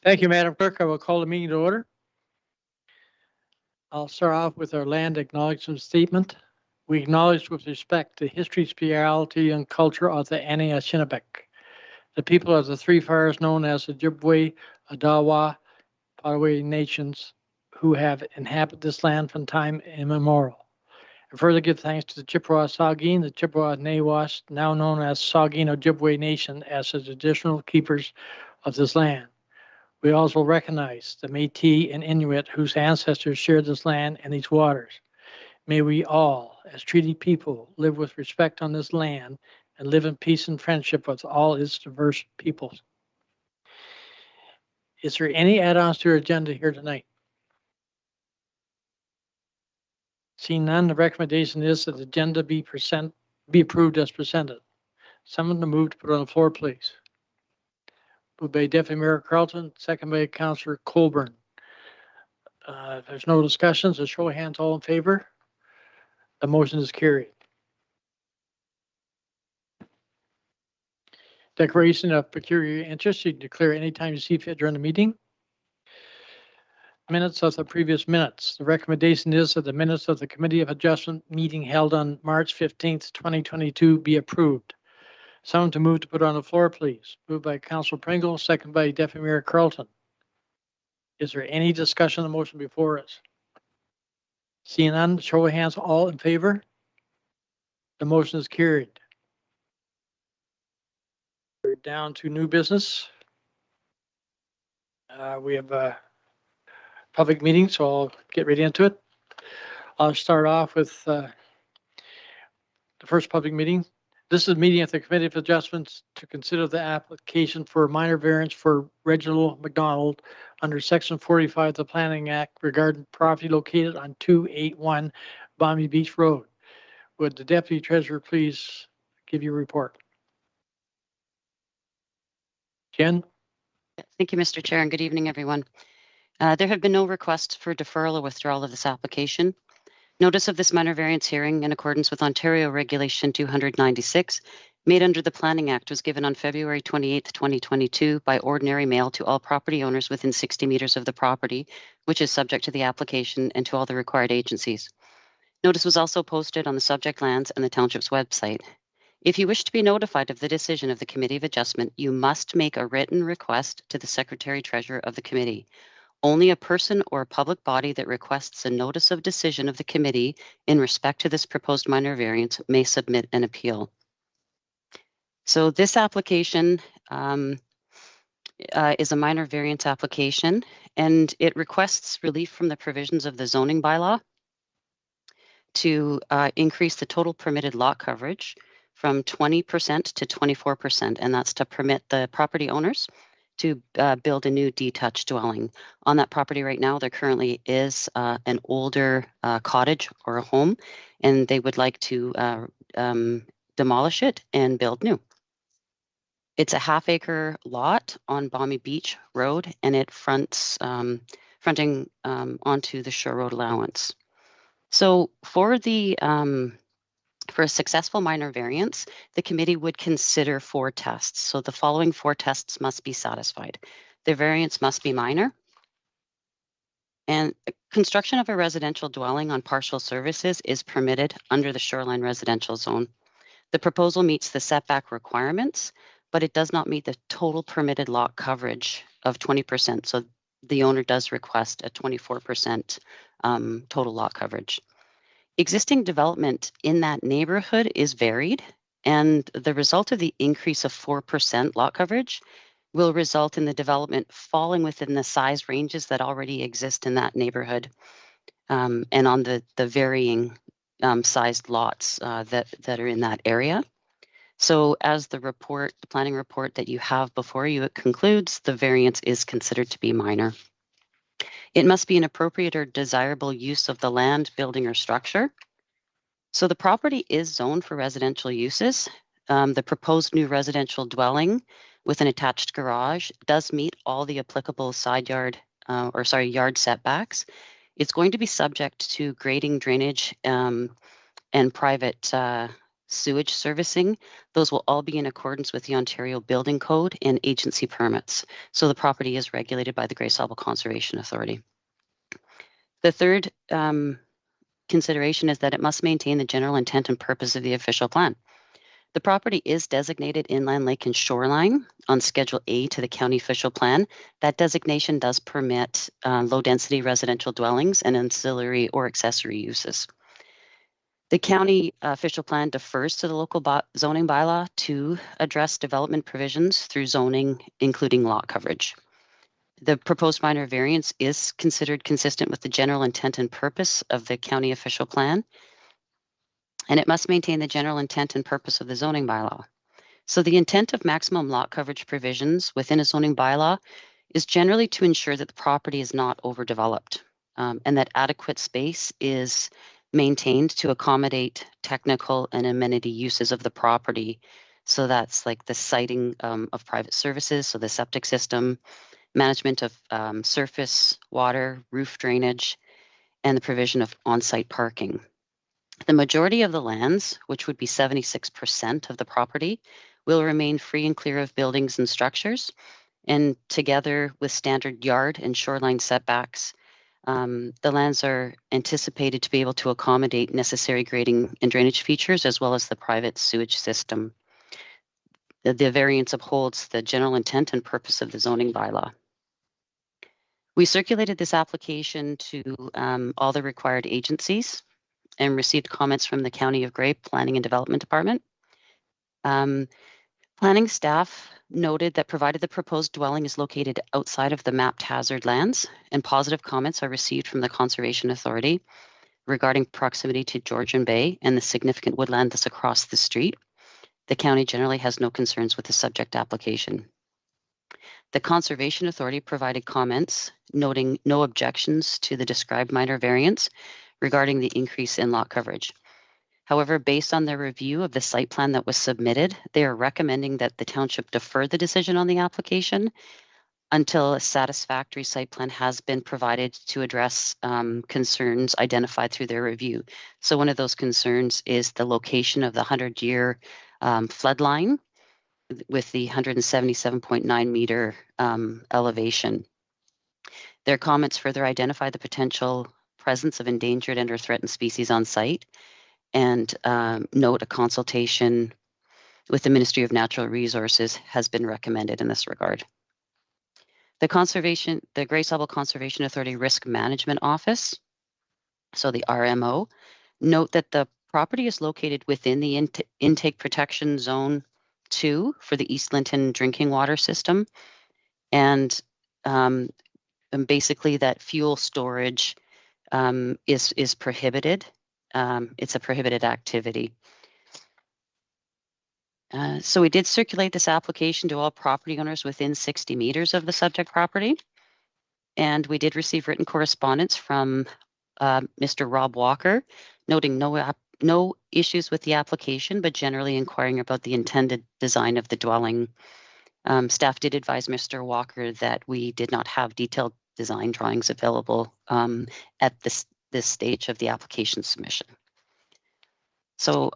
Thank you, Madam Clerk. I will call the meeting to order. I'll start off with our land acknowledgement statement. We acknowledge with respect the history, spirituality, and culture of the Anishinaabe, the people of the Three Fires known as the Ojibwe, Odawa, Potawatomi nations who have inhabited this land from time immemorial. And further give thanks to the Chippewa Saugeen, the Chippewa Nawash, now known as Saugeen Ojibwe Nation, as the traditional keepers of this land. We also recognize the Métis and Inuit whose ancestors shared this land and these waters. May we all, as treaty people, live with respect on this land and live in peace and friendship with all its diverse peoples. Is there any add-ons to your agenda here tonight? Seeing none, the recommendation is that the agenda be approved as presented. Someone to move to put on the floor, please. Moved by Deputy Mayor Carlton, second by Councillor Colburn. If there's no discussions, a show of hands, all in favor. The motion is carried. Declaration of peculiar interest, you can declare anytime you see fit during the meeting. Minutes of the previous minutes. The recommendation is that the minutes of the Committee of Adjustment meeting held on March 15th, 2022 be approved. Someone to move to put on the floor, please. Moved by Councillor Pringle, second by Deputy Mayor Carlton. Is there any discussion on the motion before us? Seeing none, show of hands, all in favor. The motion is carried. We're down to new business. We have a public meeting, so I'll get right into it. I'll start off with the first public meeting. This is a meeting of the Committee of Adjustments to consider the application for a minor variance for Reginald McDonald under Section 45 of the Planning Act regarding property located on 281 Balmy Beach Road. Would the Deputy Treasurer please give you a report? Jen? Thank you, Mr. Chair, and good evening, everyone. There have been no requests for deferral or withdrawal of this application. Notice of this minor variance hearing in accordance with Ontario Regulation 296 made under the Planning Act was given on February 28, 2022 by ordinary mail to all property owners within 60 meters of the property, which is subject to the application, and to all the required agencies. Notice was also posted on the subject lands and the township's website. If you wish to be notified of the decision of the Committee of Adjustment, you must make a written request to the Secretary Treasurer of the Committee. Only a person or a public body that requests a notice of decision of the committee in respect to this proposed minor variance may submit an appeal. So this application is a minor variance application, and it requests relief from the provisions of the zoning bylaw to increase the total permitted lot coverage from 20% to 24%, and that's to permit the property owners to build a new detached dwelling. On that property right now, there currently is an older cottage or a home, and they would like to demolish it and build new. It's a half-acre lot on Balmy Beach Road, and it fronting onto the Shore Road allowance. So for the for a successful minor variance, the committee would consider 4 tests. So the following 4 tests must be satisfied. The variance must be minor, and construction of a residential dwelling on partial services is permitted under the shoreline residential zone. The proposal meets the setback requirements, but it does not meet the total permitted lot coverage of 20%. So the owner does request a 24% total lot coverage. Existing development in that neighborhood is varied, and the result of the increase of 4% lot coverage will result in the development falling within the size ranges that already exist in that neighborhood, and on the varying sized lots that are in that area. So as the planning report that you have before you, it concludes the variance is considered to be minor. It must be an appropriate or desirable use of the land, building, or structure. So the property is zoned for residential uses. The proposed new residential dwelling with an attached garage does meet all the applicable yard setbacks. It's going to be subject to grading, drainage, and private sewage servicing. Those will all be in accordance with the Ontario Building Code and agency permits. So the property is regulated by the Grey Sauble Conservation Authority. The third consideration is that it must maintain the general intent and purpose of the official plan. The property is designated inland lake and shoreline on Schedule A to the county official plan. That designation does permit low density residential dwellings and ancillary or accessory uses. The county official plan defers to the local zoning bylaw to address development provisions through zoning, including lot coverage. The proposed minor variance is considered consistent with the general intent and purpose of the county official plan, and it must maintain the general intent and purpose of the zoning bylaw. So the intent of maximum lot coverage provisions within a zoning bylaw is generally to ensure that the property is not overdeveloped and that adequate space is maintained to accommodate technical and amenity uses of the property. So that's like the siting of private services, so the septic system, management of surface water, roof drainage, and the provision of on-site parking. The majority of the lands, which would be 76% of the property, will remain free and clear of buildings and structures. And together with standard yard and shoreline setbacks, the lands are anticipated to be able to accommodate necessary grading and drainage features, as well as the private sewage system. The variance upholds the general intent and purpose of the zoning bylaw. We circulated this application to all the required agencies and received comments from the County of Grey Planning and Development Department. Planning staff noted that provided the proposed dwelling is located outside of the mapped hazard lands, and positive comments are received from the Conservation Authority regarding proximity to Georgian Bay and the significant woodland that's across the street, the county generally has no concerns with the subject application. The Conservation Authority provided comments noting no objections to the described minor variance regarding the increase in lot coverage. However, based on their review of the site plan that was submitted, they are recommending that the township defer the decision on the application until a satisfactory site plan has been provided to address concerns identified through their review. So one of those concerns is the location of the 100-year flood line with the 177.9 meter elevation. Their comments further identify the potential presence of endangered and or threatened species on site, and note a consultation with the Ministry of Natural Resources has been recommended in this regard. The Grey Sauble Conservation Authority Risk Management Office, so the RMO, note that the property is located within the intake protection zone 2 for the East Linton drinking water system, and basically that fuel storage is prohibited. It's a prohibited activity. So we did circulate this application to all property owners within 60 meters of the subject property. And we did receive written correspondence from Mr. Rob Walker, noting no issues with the application, but generally inquiring about the intended design of the dwelling. Staff did advise Mr. Walker that we did not have detailed design drawings available at this stage of the application submission. So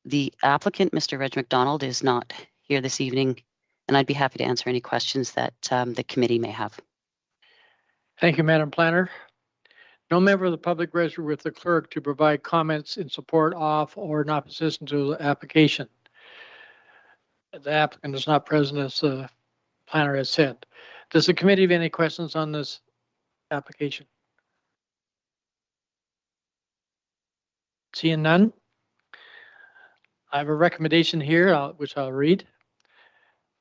the applicant, Mr. Reg McDonald, is not here this evening, and I'd be happy to answer any questions that the committee may have. Thank you, Madam Planner. No member of the public registered with the clerk to provide comments in support of or in opposition to the application. The applicant is not present, as the planner has said. Does the committee have any questions on this application? Seeing none, I have a recommendation here, which I'll read,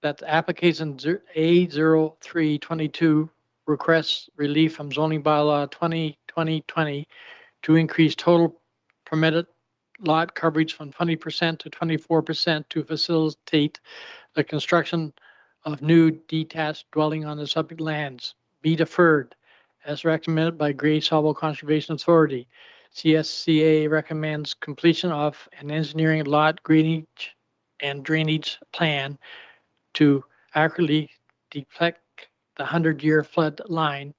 that the application A0322 requests relief from zoning bylaw 2020 to increase total permitted lot coverage from 20% to 24% to facilitate the construction of new detached dwelling on the subject lands be deferred as recommended by Grey Sauble Conservation Authority. CSCA recommends completion of an engineering lot grading and drainage plan to accurately depict the 100-year flood line,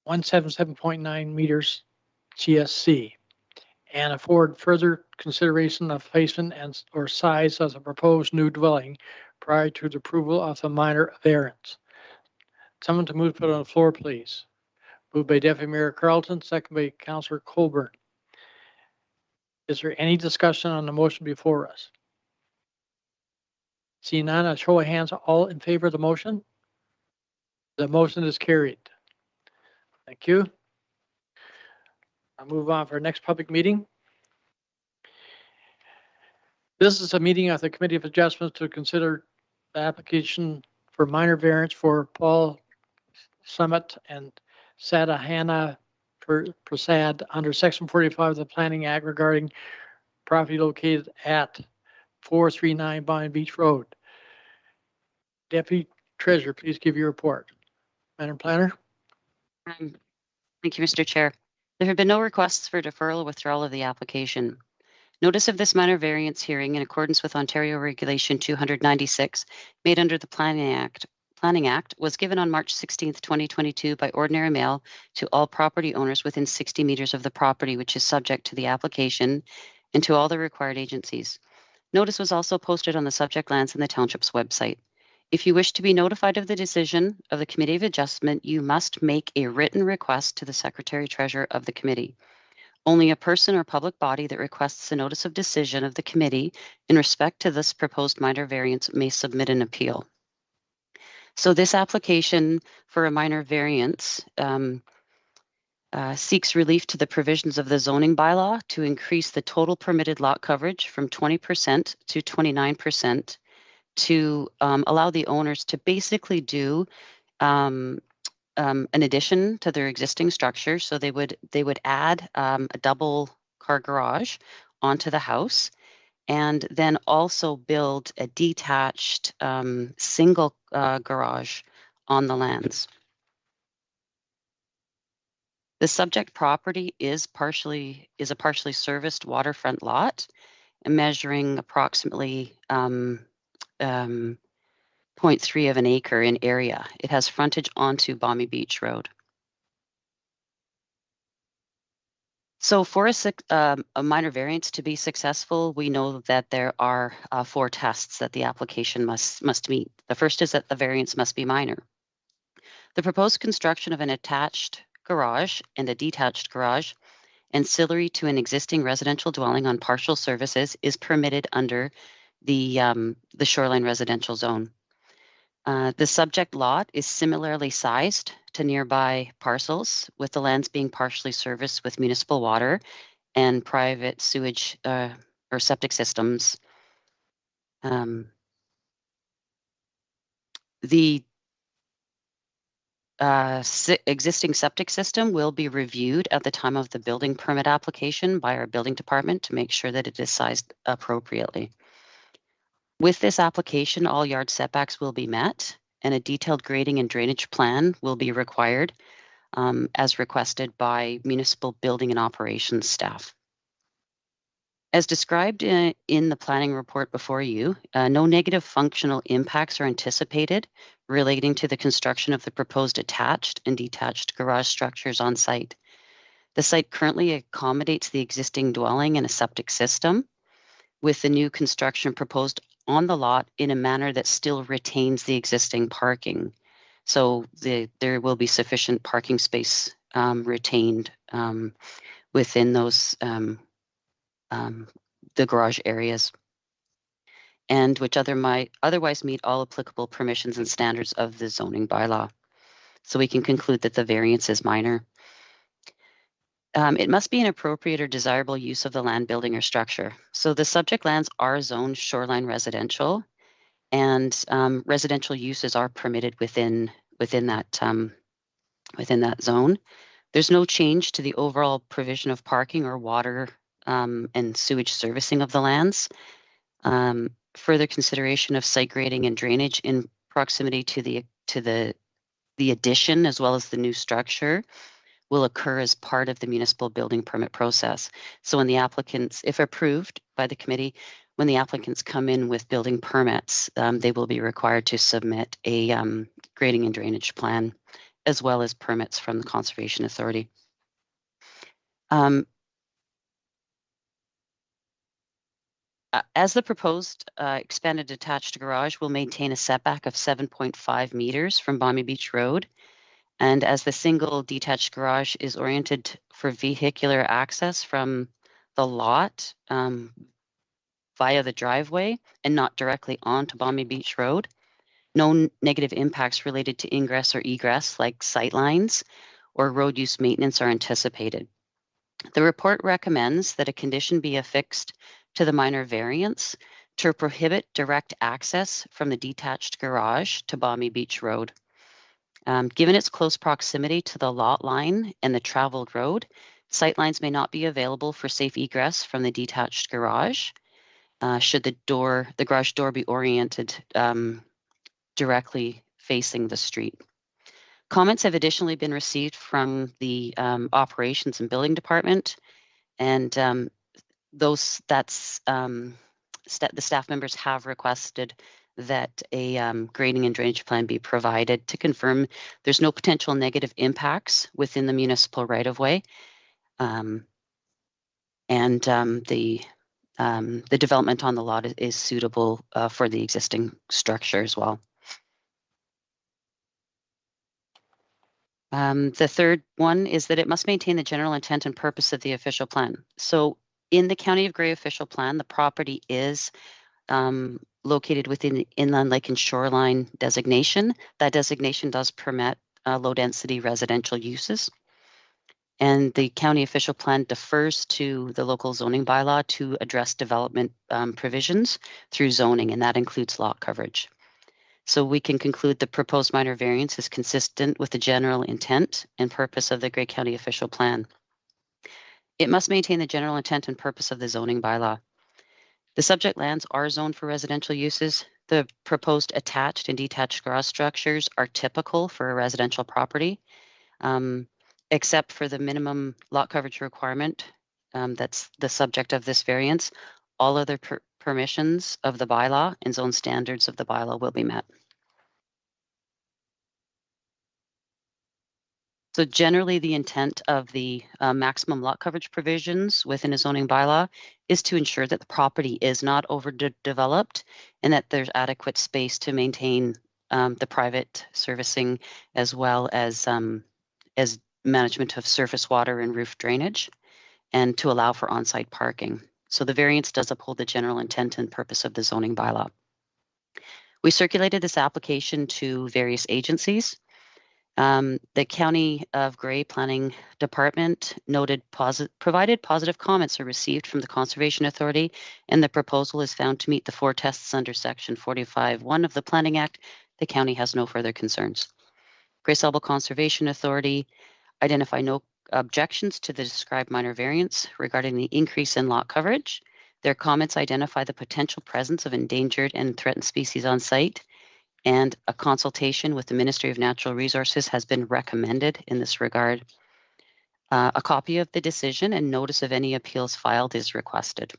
177.9 meters GSC, and afford further consideration of placement and or size of the proposed new dwelling prior to the approval of the minor variance. Someone to move, put on the floor, please. Moved by Deputy Mayor Carlton, second by Councillor Colburn. Is there any discussion on the motion before us? Seeing none, a show of hands, all in favor of the motion? The motion is carried. Thank you. I'll move on for our next public meeting. This is a meeting of the Committee of Adjustments to consider the application for minor variance for Paul Summit and Sadahana Prasad under Section 45 of the Planning Act regarding property located at 439 Bonnie Beach Road. Deputy Treasurer, please give your report. Madam Planner. Thank you, Mr. Chair. There have been no requests for deferral or withdrawal of the application. Notice of this minor variance hearing in accordance with Ontario Regulation 296 made under the Planning Act was given on March 16th, 2022 by ordinary mail to all property owners within 60 meters of the property which is subject to the application and to all the required agencies. Notice was also posted on the subject lands and the township's website. If you wish to be notified of the decision of the Committee of Adjustment, you must make a written request to the Secretary Treasurer of the Committee. Only a person or public body that requests a notice of decision of the Committee in respect to this proposed minor variance may submit an appeal. So this application for a minor variance seeks relief to the provisions of the zoning bylaw to increase the total permitted lot coverage from 20% to 29%. To allow the owners to basically do an addition to their existing structure. So they would add a double car garage onto the house, and then also build a detached single garage on the lands. The subject property is a partially serviced waterfront lot, measuring approximately 0.3 of an acre in area. It has frontage onto Bonnie Beach Road. So for a minor variance to be successful, we know that there are 4 tests that the application must meet. The first is that the variance must be minor. The proposed construction of an attached garage and a detached garage ancillary to an existing residential dwelling on partial services is permitted under the shoreline residential zone. The subject lot is similarly sized to nearby parcels, with the lands being partially serviced with municipal water and private sewage or septic systems. The existing septic system will be reviewed at the time of the building permit application by our building department to make sure that it is sized appropriately. With this application, all yard setbacks will be met, and a detailed grading and drainage plan will be required as requested by municipal building and operations staff. As described in the planning report before you, no negative functional impacts are anticipated relating to the construction of the proposed attached and detached garage structures on site. The site currently accommodates the existing dwelling and a septic system, with the new construction proposed on the lot in a manner that still retains the existing parking. So there will be sufficient parking space retained within those the garage areas, and which might otherwise meet all applicable permissions and standards of the zoning bylaw. So we can conclude that the variance is minor. It must be an appropriate or desirable use of the land, building, or structure. So the subject lands are zoned shoreline residential, and residential uses are permitted within that zone. There's no change to the overall provision of parking or water and sewage servicing of the lands. Further consideration of site grading and drainage in proximity to the addition as well as the new structure will occur as part of the municipal building permit process. So when the applicants, if approved by the committee, when the applicants come in with building permits, they will be required to submit a grading and drainage plan, as well as permits from the Conservation Authority. As the proposed expanded detached garage will maintain a setback of 7.5 meters from Balmy Beach Road, and as the single detached garage is oriented for vehicular access from the lot via the driveway and not directly onto Balmy Beach Road, no negative impacts related to ingress or egress like sightlines or road use maintenance are anticipated. The report recommends that a condition be affixed to the minor variance to prohibit direct access from the detached garage to Balmy Beach Road. Given its close proximity to the lot line and the traveled road, sightlines may not be available for safe egress from the detached garage. Should the garage door be oriented directly facing the street. Comments have additionally been received from the operations and building department, and the staff members have requested that a grading and drainage plan be provided to confirm there's no potential negative impacts within the municipal right-of-way, and the development on the lot is suitable for the existing structure as well. The third one is that it must maintain the general intent and purpose of the official plan. So in the County of Grey official plan, the property is located within the inland lake and shoreline designation. That designation does permit low density residential uses. And the county official plan defers to the local zoning bylaw to address development provisions through zoning, and that includes lot coverage. So we can conclude the proposed minor variance is consistent with the general intent and purpose of the Grey County official plan. It must maintain the general intent and purpose of the zoning bylaw. The subject lands are zoned for residential uses. The proposed attached and detached garage structures are typical for a residential property, except for the minimum lot coverage requirement that's the subject of this variance. All other permissions of the bylaw and zone standards of the bylaw will be met. So generally, the intent of the maximum lot coverage provisions within a zoning bylaw is to ensure that the property is not overdeveloped and that there's adequate space to maintain the private servicing, as well as management of surface water and roof drainage, and to allow for on-site parking. So the variance does uphold the general intent and purpose of the zoning bylaw. We circulated this application to various agencies. The County of Grey Planning Department provided positive comments are received from the Conservation Authority, and the proposal is found to meet the 4 tests under Section 45(1) of the Planning Act. The county has no further concerns. Grey Sauble Conservation Authority identify no objections to the described minor variance regarding the increase in lot coverage. Their comments identify the potential presence of endangered and threatened species on site, and a consultation with the Ministry of Natural Resources has been recommended in this regard. A copy of the decision and notice of any appeals filed is requested.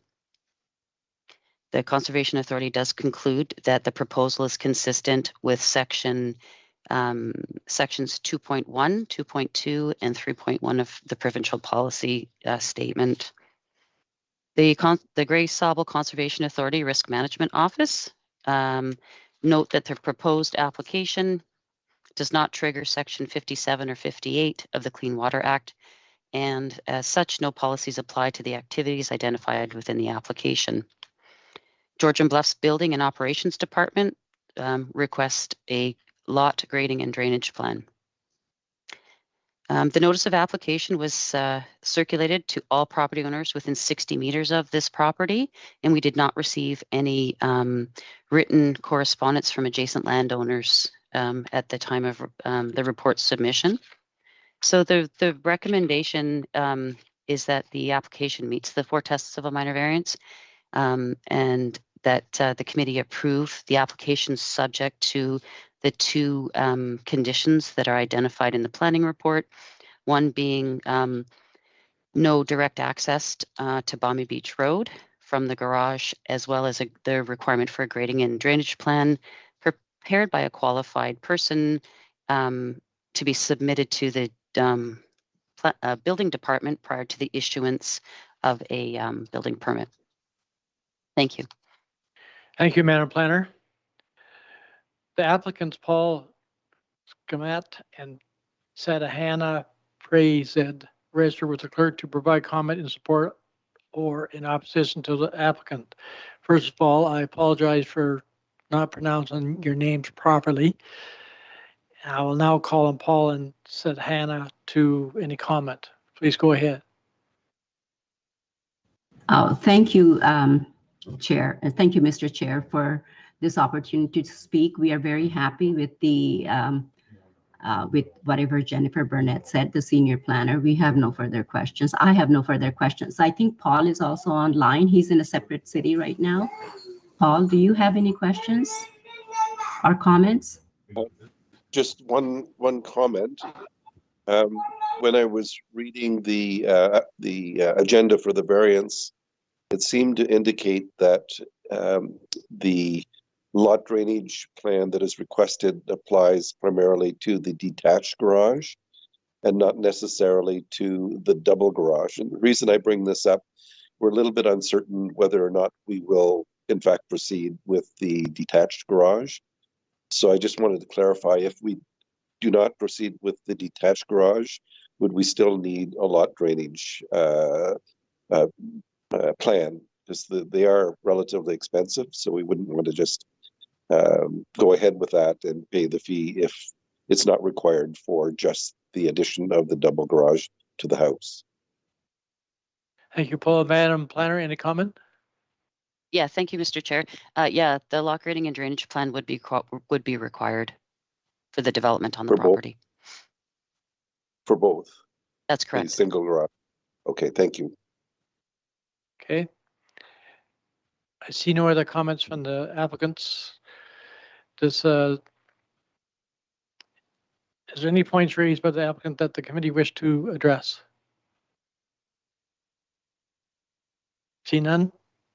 The Conservation Authority does conclude that the proposal is consistent with sections 2.1, 2.2, and 3.1 of the provincial policy statement. The Grey Sauble Conservation Authority Risk Management Office note that the proposed application does not trigger Section 57 or 58 of the Clean Water Act, and as such, no policies apply to the activities identified within the application. Georgian Bluffs Building and Operations Department request a lot grading and drainage plan. The notice of application was circulated to all property owners within 60 meters of this property, and we did not receive any written correspondence from adjacent landowners at the time of the report submission. So the recommendation is that the application meets the 4 tests of a minor variance, and that the committee approve the application subject to the 2 conditions that are identified in the planning report, one being no direct access to Balmy Beach Road from the garage, as well as the requirement for a grading and drainage plan prepared by a qualified person to be submitted to the building department prior to the issuance of a building permit. Thank you. Thank you, Madam Planner. The applicants, Paul Skamat and Sadahana Prezed, register with the clerk to provide comment in support or in opposition to the applicant. First of all, I apologize for not pronouncing your names properly. I will now call on Paul and Sadahana to any comment. Please go ahead. Oh, thank you, Chair. And thank you, Mr. Chair, for this opportunity to speak. We are very happy with the with whatever Jennifer Burnett said, the senior planner. We have no further questions. I have no further questions. I think Paul is also online. He's in a separate city right now. Paul, do you have any questions or comments? Just one comment. When I was reading the agenda for the variance, it seemed to indicate that the lot drainage plan that is requested applies primarily to the detached garage and not necessarily to the double garage. And the reason I bring this up, we're a little bit uncertain whether or not we will in fact proceed with the detached garage. So I just wanted to clarify, if we do not proceed with the detached garage, would we still need a lot drainage plan? Because they are relatively expensive, so we wouldn't want to just go ahead with that and pay the fee if it's not required for just the addition of the double garage to the house. Thank you, Paul. Madam Planner, any comment? Yeah, thank you, Mr. Chair. Yeah, the lot grading and drainage plan would be required for the development on the property. For both? That's correct. A single garage. Okay, thank you. Okay. I see no other comments from the applicants. Is there any points raised by the applicant that the committee wished to address? See none.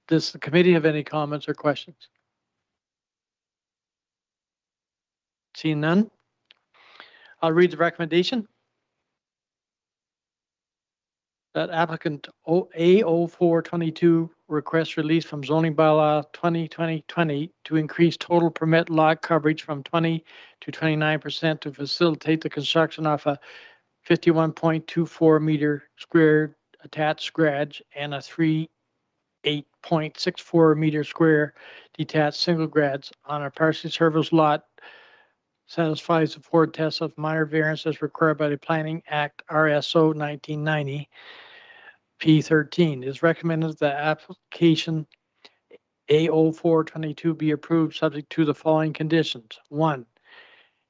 Does the committee have any comments or questions? See none. I'll read the recommendation. That applicant A0422 requests release from zoning bylaw 2020 to increase total permit lot coverage from 20 to 29% to facilitate the construction of a 51.24 meter square attached garage and a 8.64 meter square detached single garage on a partially serviced lot, satisfies the Ford test of minor variances required by the Planning Act RSO 1990 P13. It is recommended that application A0422 be approved subject to the following conditions. 1.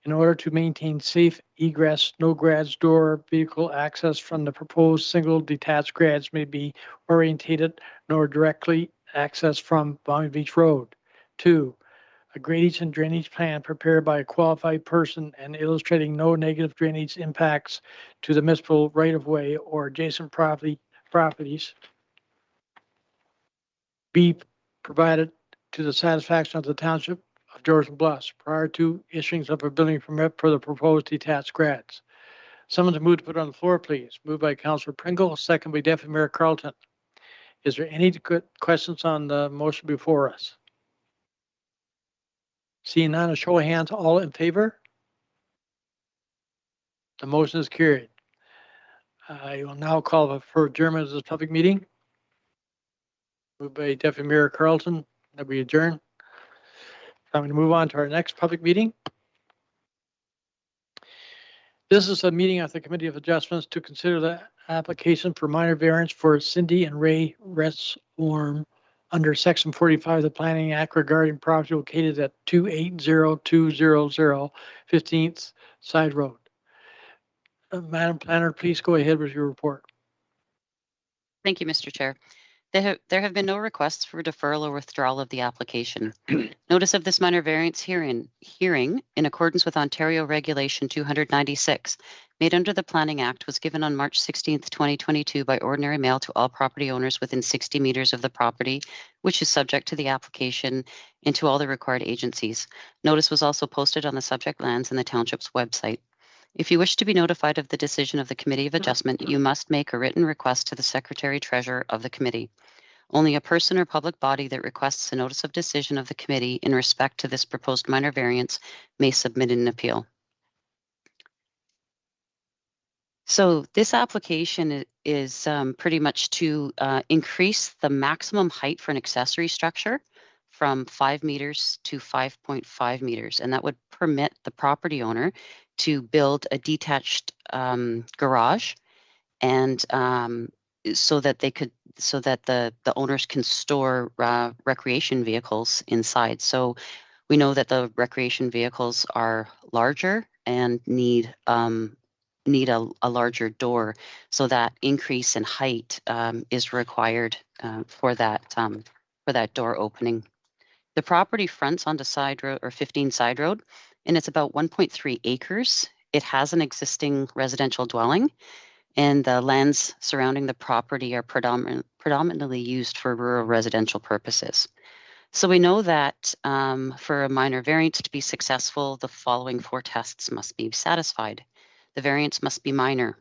In order to maintain safe egress, no garage door vehicle access from the proposed single detached garage may be orientated nor directly accessed from Boundary Beach Road. 2. A gradage and drainage plan prepared by a qualified person and illustrating no negative drainage impacts to the municipal right-of-way or adjacent properties be provided to the satisfaction of the Township of Georgian Bluffs prior to issuance of a building permit for the proposed detached garage. Someone to move to put on the floor, please. Moved by Councillor Pringle, second by Deputy Mayor Carlton. Is there any questions on the motion before us? Seeing none, a show of hands, all in favor? The motion is carried. I will now call for adjournment of this public meeting. Moved by Deputy Mayor Carlton that we adjourn. I'm going to move on to our next public meeting. This is a meeting of the Committee of Adjustments to consider the application for minor variance for Cindy and Ray Resworm under Section 45 of the Planning Act regarding property located at 280200 15th Side Road. Madam Planner, please go ahead with your report. Thank you, Mr. Chair. There have been no requests for deferral or withdrawal of the application. Notice of this minor variance hearing in accordance with Ontario Regulation 296 made under the Planning Act was given on March 16th, 2022 by ordinary mail to all property owners within 60 meters of the property, which is subject to the application, and to all the required agencies. Notice was also posted on the subject lands and the township's website. If you wish to be notified of the decision of the Committee of Adjustment, you must make a written request to the Secretary-Treasurer of the Committee. Only a person or public body that requests a notice of decision of the Committee in respect to this proposed minor variance may submit an appeal. So this application is pretty much to increase the maximum height for an accessory structure from 5 meters to 5.5 meters, and that would permit the property owner to build a detached garage, and so that the owners can store recreation vehicles inside. So we know that the recreation vehicles are larger and need a larger door, so that increase in height is required for that door opening. The property fronts onto side road or 15 side road, and it's about 1.3 acres. It has an existing residential dwelling, and the lands surrounding the property are predominantly used for rural residential purposes. So we know that for a minor variance to be successful, the following 4 tests must be satisfied. The variance must be minor.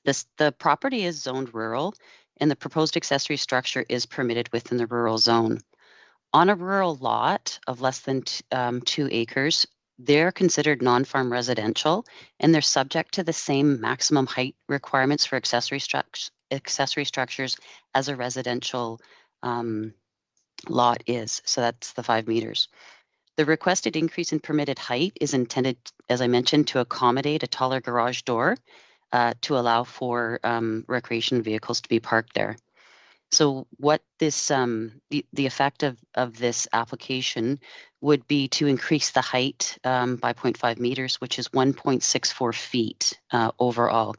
The property is zoned rural, and the proposed accessory structure is permitted within the rural zone. On a rural lot of less than 2 acres, they're considered non-farm residential, and they're subject to the same maximum height requirements for accessory structures as a residential lot is. So that's the 5 meters. The requested increase in permitted height is intended, as I mentioned, to accommodate a taller garage door to allow for recreation vehicles to be parked there. So what this, the effect of this application would be to increase the height by 0.5 meters, which is 1.64 feet overall,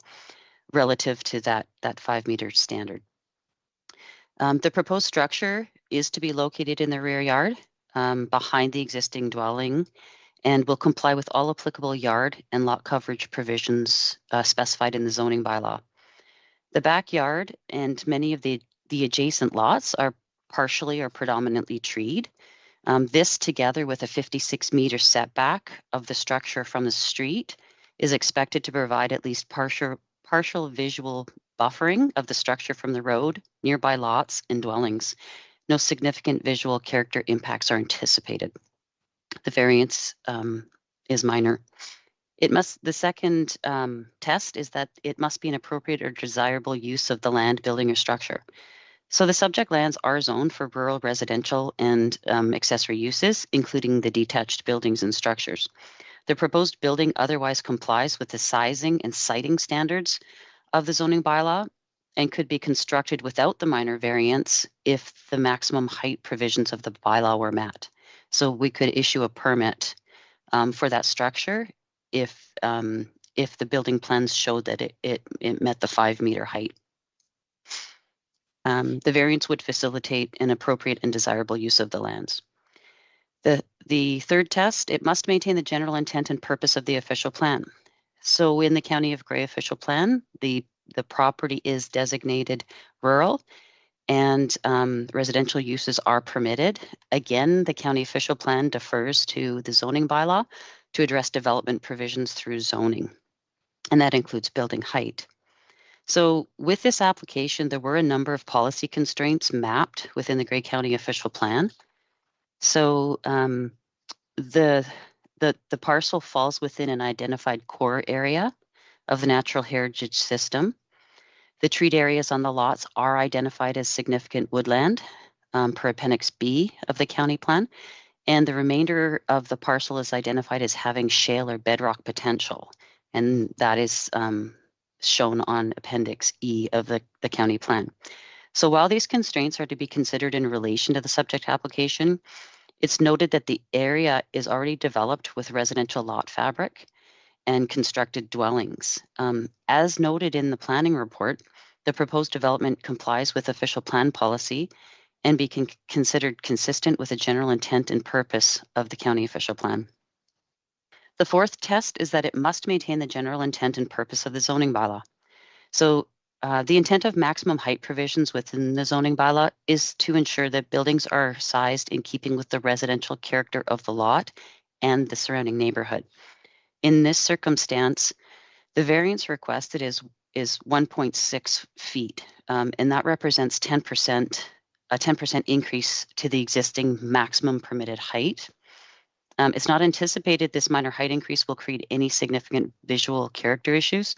relative to that 5 meter standard. The proposed structure is to be located in the rear yard behind the existing dwelling, and will comply with all applicable yard and lot coverage provisions specified in the zoning bylaw. The backyard and many of the adjacent lots are partially or predominantly treed. This, together with a 56-meter setback of the structure from the street, is expected to provide at least partial visual buffering of the structure from the road, nearby lots, and dwellings. No significant visual character impacts are anticipated. The variance is minor. The second test is that it must be an appropriate or desirable use of the land, building, or structure. So the subject lands are zoned for rural, residential, and accessory uses, including the detached buildings and structures. The proposed building otherwise complies with the sizing and siting standards of the zoning bylaw and could be constructed without the minor variance if the maximum height provisions of the bylaw were met. So we could issue a permit for that structure if the building plans showed that it met the 5 meter height. The variance would facilitate an appropriate and desirable use of the lands. The third test, it must maintain the general intent and purpose of the official plan. So in the County of Grey official plan, the property is designated rural, and residential uses are permitted. Again, the county official plan defers to the zoning bylaw to address development provisions through zoning, and that includes building height. So with this application, there were a number of policy constraints mapped within the Grey County official plan. So the parcel falls within an identified core area of the natural heritage system. The treat areas on the lots are identified as significant woodland per Appendix B of the county plan, and the remainder of the parcel is identified as having shale or bedrock potential, and that is shown on Appendix E of the county plan. So while these constraints are to be considered in relation to the subject application, it's noted that the area is already developed with residential lot fabric and constructed dwellings. As noted in the planning report, the proposed development complies with official plan policy and be considered consistent with the general intent and purpose of the county official plan. The fourth test is that it must maintain the general intent and purpose of the zoning bylaw. So the intent of maximum height provisions within the zoning bylaw is to ensure that buildings are sized in keeping with the residential character of the lot and the surrounding neighborhood. In this circumstance, the variance requested is 1.6 feet, and that represents a 10% increase to the existing maximum permitted height. It's not anticipated this minor height increase will create any significant visual character issues.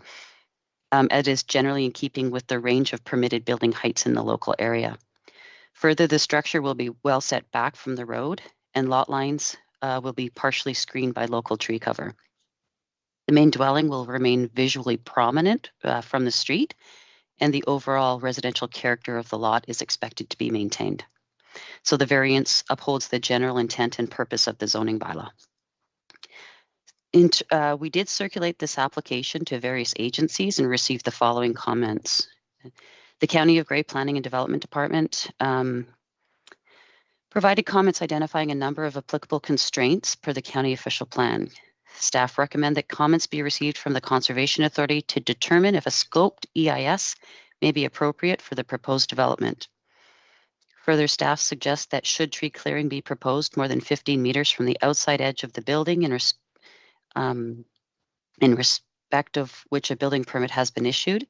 It is generally in keeping with the range of permitted building heights in the local area. Further, the structure will be well set back from the road, and lot lines will be partially screened by local tree cover. The main dwelling will remain visually prominent from the street, and the overall residential character of the lot is expected to be maintained. So the variance upholds the general intent and purpose of the zoning bylaw. We did circulate this application to various agencies and received the following comments. The County of Grey Planning and Development Department provided comments identifying a number of applicable constraints per the county official plan. Staff recommend that comments be received from the Conservation Authority to determine if a scoped EIS may be appropriate for the proposed development. Further, staff suggests that should tree clearing be proposed more than 15 meters from the outside edge of the building in respect of which a building permit has been issued,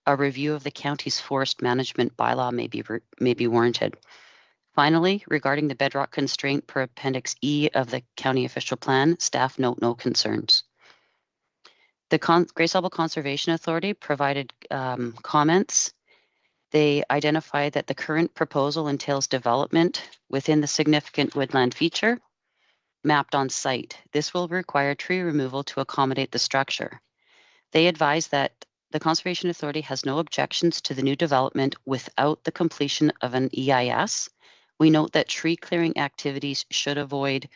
a review of the county's forest management bylaw may be warranted. Finally, regarding the bedrock constraint per Appendix E of the county official plan, staff note no concerns. The Grey Sauble Conservation Authority provided comments. They identified that the current proposal entails development within the significant woodland feature mapped on site. This will require tree removal to accommodate the structure. They advise that the Conservation Authority has no objections to the new development without the completion of an EIS. We note that tree clearing activities should avoid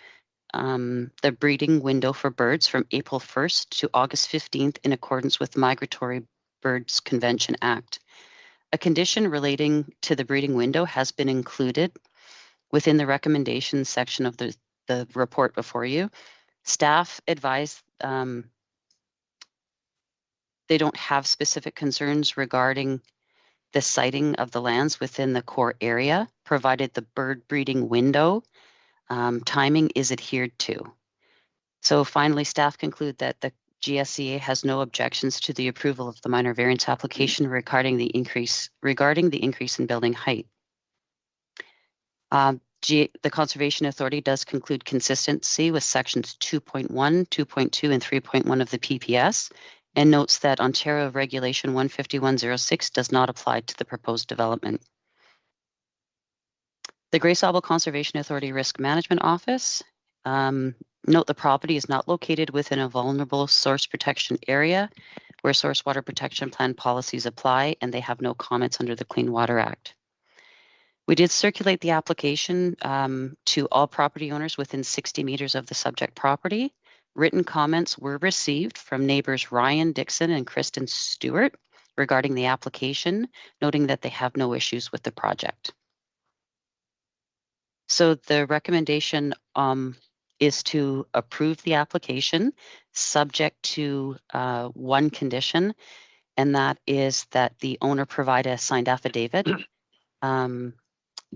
the breeding window for birds from April 1st to August 15th in accordance with Migratory Birds Convention Act. A condition relating to the breeding window has been included within the recommendations section of the report before you. Staff advise they don't have specific concerns regarding the siting of the lands within the core area, provided the bird breeding window timing is adhered to. So finally, staff conclude that the GSCA has no objections to the approval of the minor variance application regarding the increase in building height. The Conservation Authority does conclude consistency with sections 2.1, 2.2, and 3.1 of the PPS, and notes that Ontario Regulation 15106 does not apply to the proposed development. The Grey Sauble Conservation Authority Risk Management Office, note the property is not located within a vulnerable source protection area where source water protection plan policies apply, and they have no comments under the Clean Water Act. We did circulate the application to all property owners within 60 meters of the subject property. Written comments were received from neighbors Ryan Dixon and Kristen Stewart regarding the application, noting that they have no issues with the project. So the recommendation is to approve the application subject to one condition, and that is that the owner provide a signed affidavit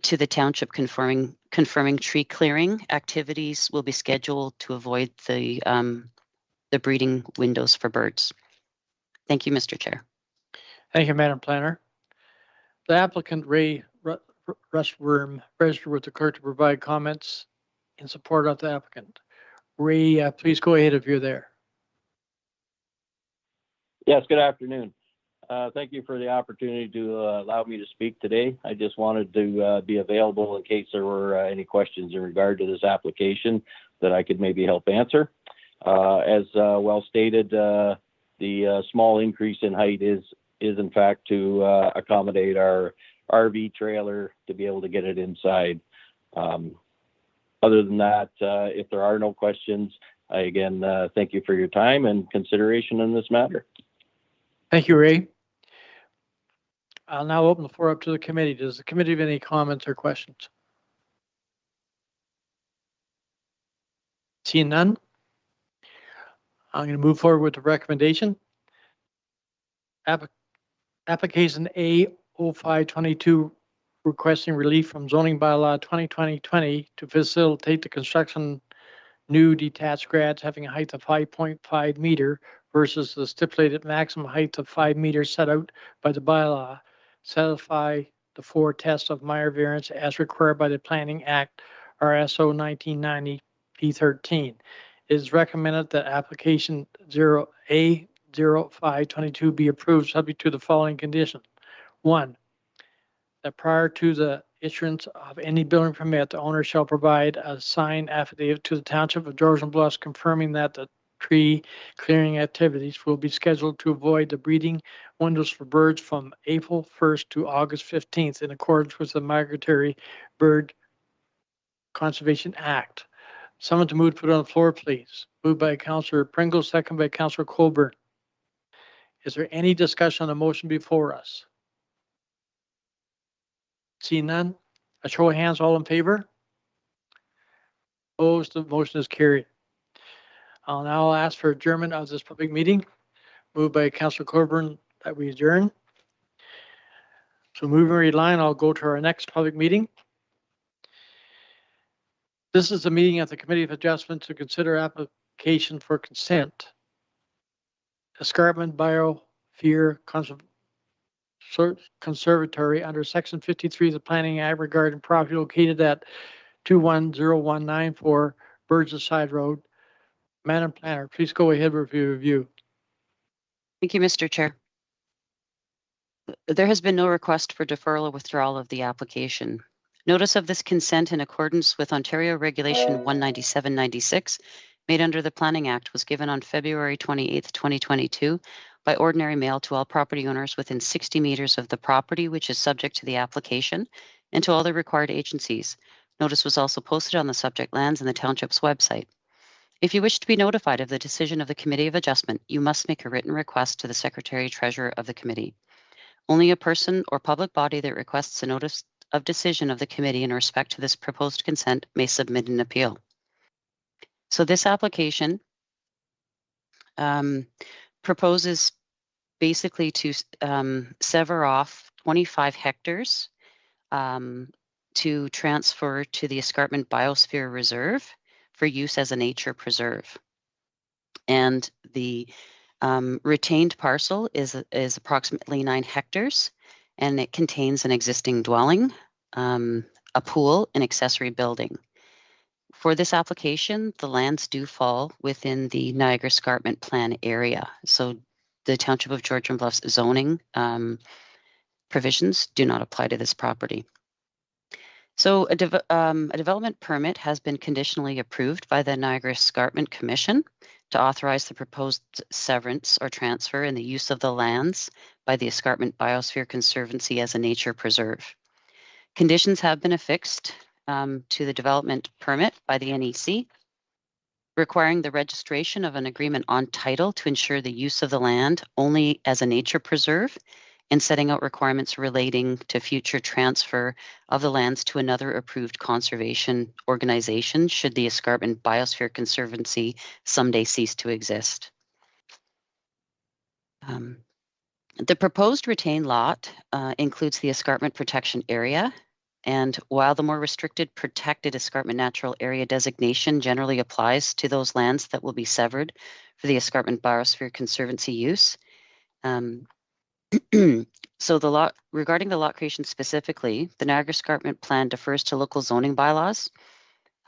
to the township confirming tree clearing activities will be scheduled to avoid the breeding windows for birds. Thank you, Mr. Chair. Thank you, Madam Planner. The applicant, Ray Rustworm, registered with the clerk to provide comments in support of the applicant. Ray, please go ahead if you're there. Yes, good afternoon. Thank you for the opportunity to allow me to speak today. I just wanted to be available in case there were any questions in regard to this application that I could maybe help answer. As well stated, the small increase in height is in fact to accommodate our RV trailer to be able to get it inside. Other than that, if there are no questions, I again thank you for your time and consideration in this matter. Thank you, Ray. I'll now open the floor up to the committee. Does the committee have any comments or questions? Seeing none, I'm going to move forward with the recommendation. Application A0522 requesting relief from zoning bylaw 2020 to facilitate the construction new detached garage having a height of 5.5 meter versus the stipulated maximum height of 5 meters set out by the bylaw, satisfy the 4 tests of Meyer variance as required by the Planning Act RSO 1990 P13. It is recommended that application 0A0522 be approved subject to the following conditions. 1, that prior to the issuance of any building permit, the owner shall provide a signed affidavit to the Township of Georgian Bluffs confirming that the tree clearing activities will be scheduled to avoid the breeding windows for birds from April 1st to August 15th in accordance with the Migratory Bird Conservation Act. Someone to move to put on the floor, please. Moved by Councillor Pringle, second by Councillor Colburn. Is there any discussion on the motion before us? See none. A show of hands, all in favor? Opposed, the motion is carried. I'll now ask for adjournment of this public meeting. Moved by Councillor Colburn that we adjourn. So moving right line, I'll go to our next public meeting. This is a meeting of the Committee of Adjustment to consider application for consent. Escarpment Biosphere Conservatory under Section 53 of the Planning Act regarding property located at 210194 Burgess Road. Madam Planner, please go ahead with your review. Thank you, Mr. Chair. There has been no request for deferral or withdrawal of the application. Notice of this consent in accordance with Ontario Regulation 197/96 made under the Planning Act was given on February 28th, 2022 by ordinary mail to all property owners within 60 meters of the property which is subject to the application and to all the required agencies. Notice was also posted on the subject lands and the Township's website. If you wish to be notified of the decision of the Committee of Adjustment, you must make a written request to the Secretary-Treasurer of the Committee. Only a person or public body that requests a notice of decision of the Committee in respect to this proposed consent may submit an appeal. So this application proposes basically to sever off 25 hectares to transfer to the Escarpment Biosphere Reserve for use as a nature preserve. And the retained parcel is approximately 9 hectares, and it contains an existing dwelling, a pool, and accessory building. For this application, the lands do fall within the Niagara Escarpment Plan area. So the Township of Georgian Bluffs zoning provisions do not apply to this property. So a development permit has been conditionally approved by the Niagara Escarpment Commission to authorize the proposed severance or transfer in the use of the lands by the Escarpment Biosphere Conservancy as a nature preserve. Conditions have been affixed to the development permit by the NEC, requiring the registration of an agreement on title to ensure the use of the land only as a nature preserve, and setting out requirements relating to future transfer of the lands to another approved conservation organization should the Escarpment Biosphere Conservancy someday cease to exist. The proposed retained lot includes the escarpment protection area, and while the more restricted protected escarpment natural area designation generally applies to those lands that will be severed for the Escarpment Biosphere Conservancy use, so the lot regarding the lot creation specifically, the Niagara Escarpment Plan defers to local zoning bylaws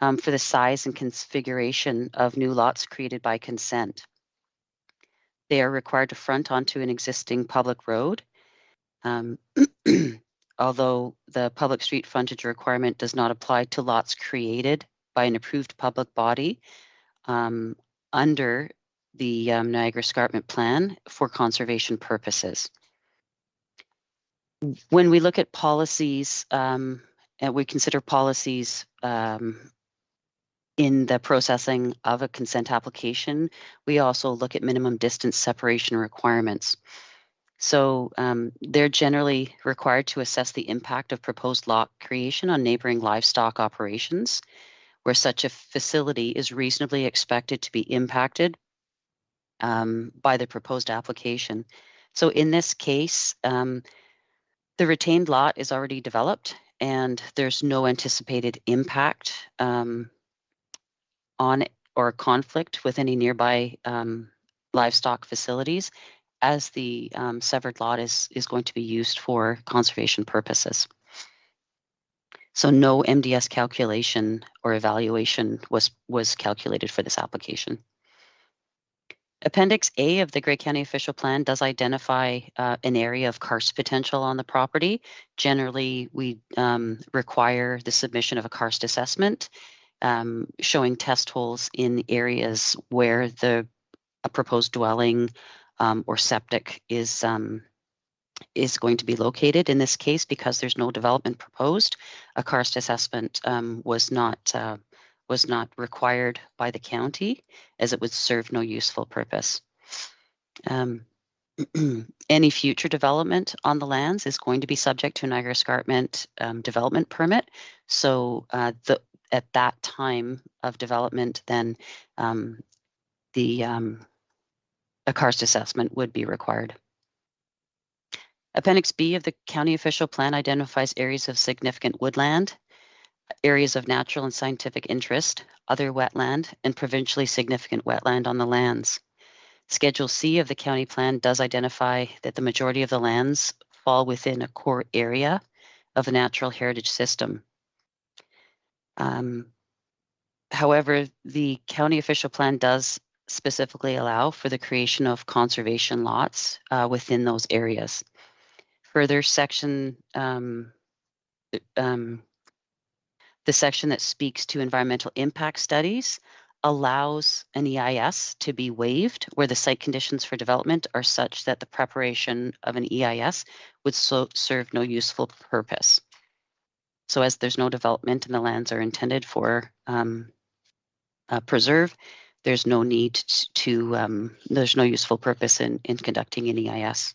for the size and configuration of new lots created by consent. They are required to front onto an existing public road, although the public street frontage requirement does not apply to lots created by an approved public body under the Niagara Escarpment Plan for conservation purposes. When we look at policies, and we consider policies in the processing of a consent application, we also look at minimum distance separation requirements. So they're generally required to assess the impact of proposed lot creation on neighboring livestock operations, where such a facility is reasonably expected to be impacted by the proposed application. So in this case, the retained lot is already developed and there's no anticipated impact on or conflict with any nearby livestock facilities, as the severed lot is going to be used for conservation purposes. So no MDS calculation or evaluation was calculated for this application. Appendix A of the Grey County Official Plan does identify an area of karst potential on the property. Generally, we require the submission of a karst assessment showing test holes in areas where a proposed dwelling or septic is going to be located. In this case, because there's no development proposed, a karst assessment was not required by the county, as it would serve no useful purpose. Any future development on the lands is going to be subject to a Niagara Escarpment development permit. So at that time of development, then a karst assessment would be required. Appendix B of the County Official Plan identifies areas of significant woodland, areas of natural and scientific interest, other wetland, and provincially significant wetland on the lands. Schedule C of the county plan does identify that the majority of the lands fall within a core area of a natural heritage system. However, the county official plan does specifically allow for the creation of conservation lots within those areas. Further, the section that speaks to environmental impact studies allows an EIS to be waived where the site conditions for development are such that the preparation of an EIS would serve no useful purpose. So as there's no development and the lands are intended for preserve, there's no need to, there's no useful purpose in conducting an EIS.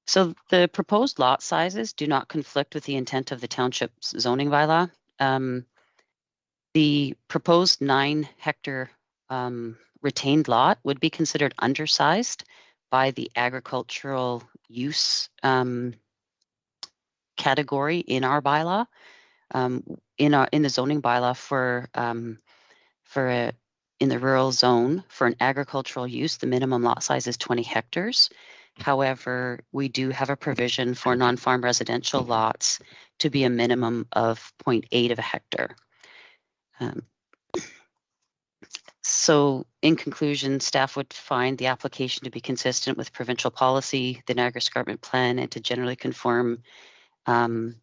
So the proposed lot sizes do not conflict with the intent of the township's zoning bylaw. The proposed 9-hectare retained lot would be considered undersized by the agricultural use category in our bylaw. In the zoning bylaw in the rural zone for an agricultural use, the minimum lot size is 20 hectares. However, we do have a provision for non-farm residential lots to be a minimum of 0.8 of a hectare. So in conclusion, staff would find the application to be consistent with provincial policy, the Niagara Escarpment Plan, and to generally conform to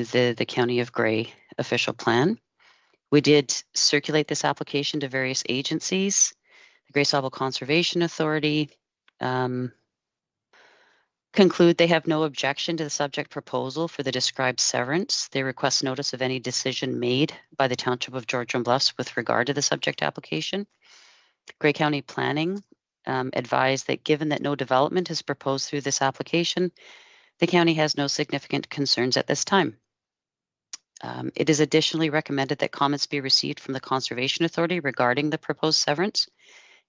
the County of Grey official plan. We did circulate this application to various agencies, the Grey Sauble Conservation Authority, conclude they have no objection to the subject proposal for the described severance. They request notice of any decision made by the Township of Georgian Bluffs with regard to the subject application. Grey County Planning advised that given that no development is proposed through this application, the county has no significant concerns at this time. It is additionally recommended that comments be received from the Conservation Authority regarding the proposed severance,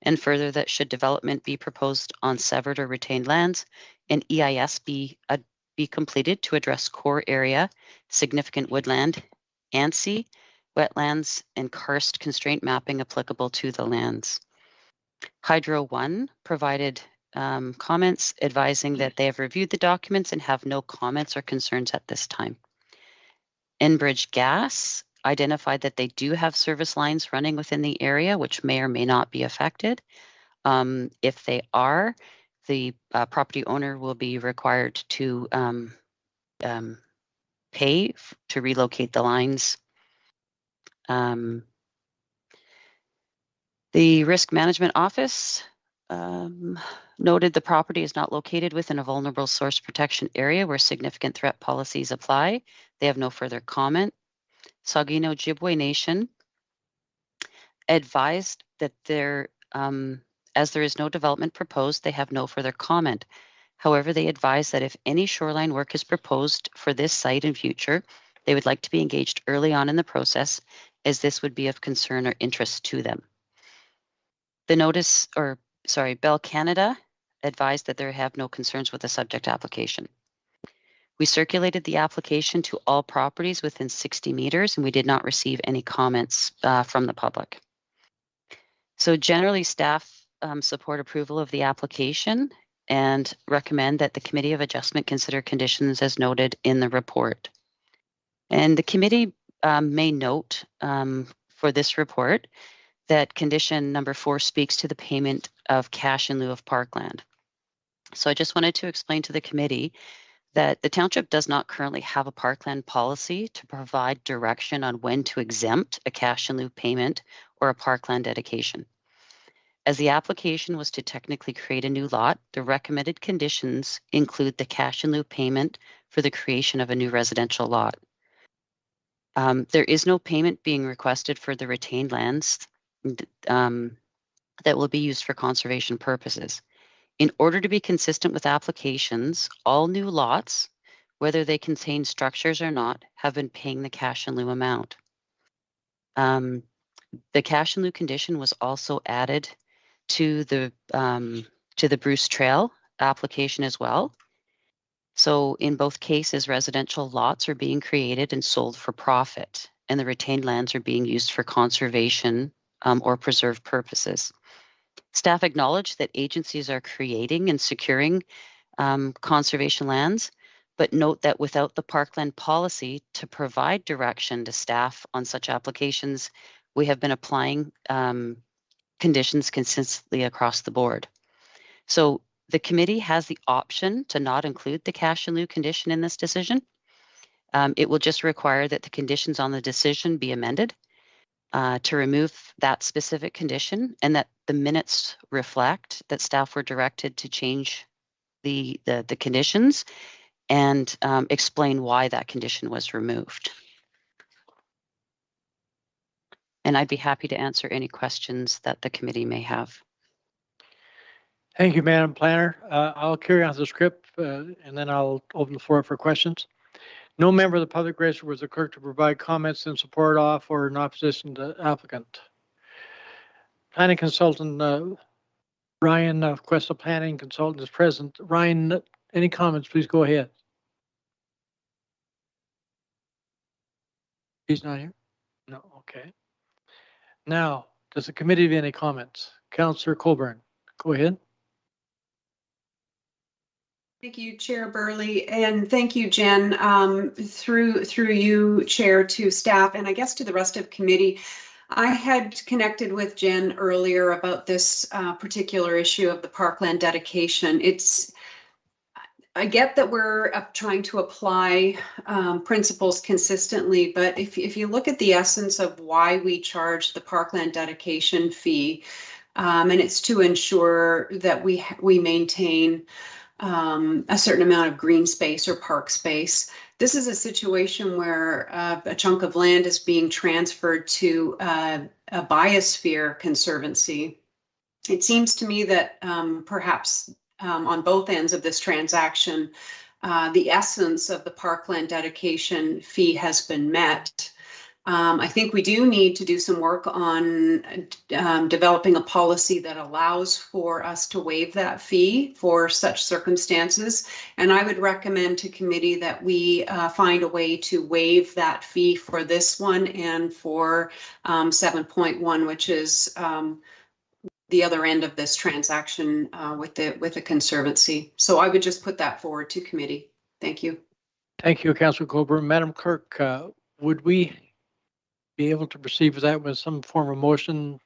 and further that should development be proposed on severed or retained lands, an EIS be completed to address core area, significant woodland, ANSI, wetlands, and karst constraint mapping applicable to the lands. Hydro One provided comments advising that they have reviewed the documents and have no comments or concerns at this time. Enbridge Gas identified that they do have service lines running within the area, which may or may not be affected. If they are, the property owner will be required to pay to relocate the lines. The Risk Management Office noted the property is not located within a vulnerable source protection area where significant threat policies apply. They have no further comment. Saugeen Ojibwe Nation advised that their as there is no development proposed, they have no further comment. However, they advise that if any shoreline work is proposed for this site in future, they would like to be engaged early on in the process, as this would be of concern or interest to them. The notice, or sorry, Bell Canada advised that they have no concerns with the subject application. We circulated the application to all properties within 60 meters, and we did not receive any comments from the public. So generally, staff support approval of the application and recommend that the Committee of Adjustment consider conditions as noted in the report. And the committee may note for this report that condition number 4 speaks to the payment of cash in lieu of parkland. So I just wanted to explain to the committee that the township does not currently have a parkland policy to provide direction on when to exempt a cash in lieu payment or a parkland dedication. As the application was to technically create a new lot, the recommended conditions include the cash in lieu payment for the creation of a new residential lot. There is no payment being requested for the retained lands that will be used for conservation purposes. In order to be consistent with applications, all new lots, whether they contain structures or not, have been paying the cash in lieu amount. The cash in lieu condition was also added to the Bruce Trail application as well. So in both cases, residential lots are being created and sold for profit, and the retained lands are being used for conservation or preserve purposes. Staff acknowledge that agencies are creating and securing conservation lands, but note that without the parkland policy to provide direction to staff on such applications, we have been applying conditions consistently across the board. So the committee has the option to not include the cash in lieu condition in this decision. It will just require that the conditions on the decision be amended to remove that specific condition, and that the minutes reflect that staff were directed to change the conditions and explain why that condition was removed. And I'd be happy to answer any questions that the committee may have. Thank you, Madam Planner. I'll carry on the script and then I'll open the floor for questions. No member of the public registered was the clerk to provide comments in support of or in opposition to applicant. Planning consultant Ryan Questa Planning Consultant is present. Ryan, any comments? Please go ahead. He's not here? No, okay. Now, does the committee have any comments? Councillor Colburn, go ahead. Thank you, Chair Burley, and thank you, Jen, through you, Chair, to staff, and I guess to the rest of committee. I had connected with Jen earlier about this particular issue of the parkland dedication. I get that we're trying to apply principles consistently, but if you look at the essence of why we charge the parkland dedication fee, and it's to ensure that we maintain a certain amount of green space or park space. This is a situation where a chunk of land is being transferred to a biosphere conservancy. It seems to me that perhaps on both ends of this transaction, the essence of the parkland dedication fee has been met. I think we do need to do some work on developing a policy that allows for us to waive that fee for such circumstances. And I would recommend to committee that we find a way to waive that fee for this one and for 7.1, which is the other end of this transaction with the conservancy. So I would just put that forward to committee. Thank you. Thank you, Councillor Colburn. Madam Clerk, would we be able to proceed with that with some form of motion?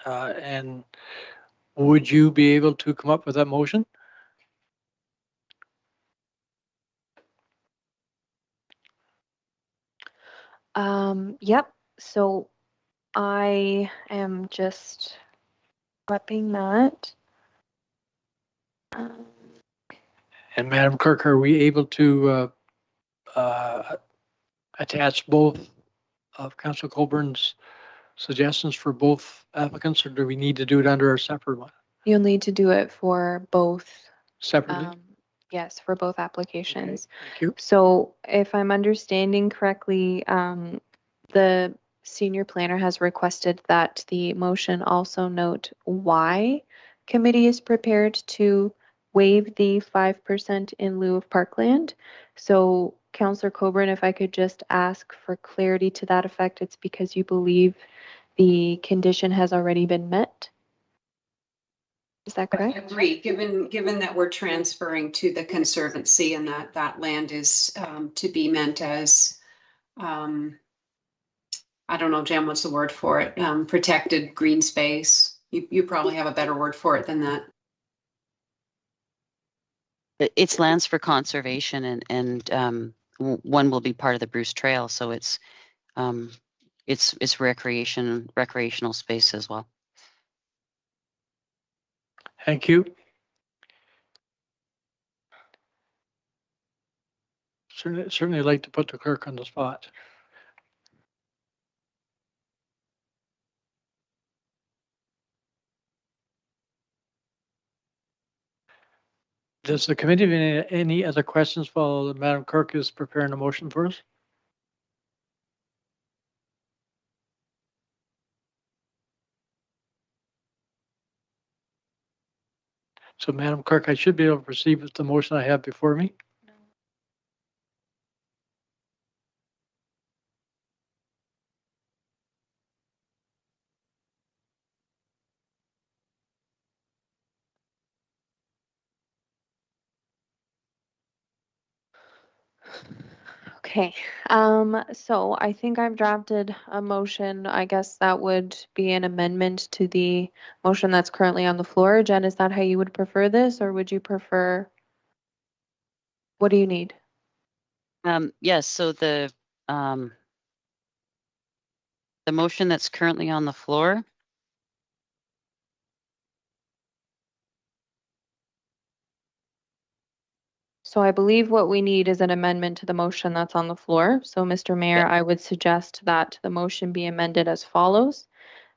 And would you be able to come up with that motion? Yep. So I am just prepping that. And Madam Clerk, are we able to attach both of Councillor Colburn's suggestions for both applicants, or do we need to do it under a separate one, You'll need to do it for both. separately? Yes, for both applications. Thank you. So if I'm understanding correctly, the senior planner has requested that the motion also note why committee is prepared to waive the 5% in lieu of parkland. So Councillor Coburn, if I could just ask for clarity to that effect, it's because you believe the condition has already been met? Is that I correct? agree, given that we're transferring to the conservancy and that land is to be meant as, I don't know, Jen, what's the word for it? Protected green space. You probably have a better word for it than that. It's lands for conservation, and one will be part of the Bruce Trail, so it's recreational space as well. Thank you. Certainly like to put the clerk on the spot. Does the committee have any other questions while Madam Clerk is preparing a motion for us? So Madam Clerk, I should be able to proceed with the motion I have before me. Okay, so I think I've drafted a motion. I guess that would be an amendment to the motion that's currently on the floor. Jen, is that how you would prefer this, or would you prefer? What do you need? Yes, so the motion that's currently on the floor. So I believe what we need is an amendment to the motion that's on the floor. So Mr. Mayor, Yeah. I would suggest that the motion be amended as follows.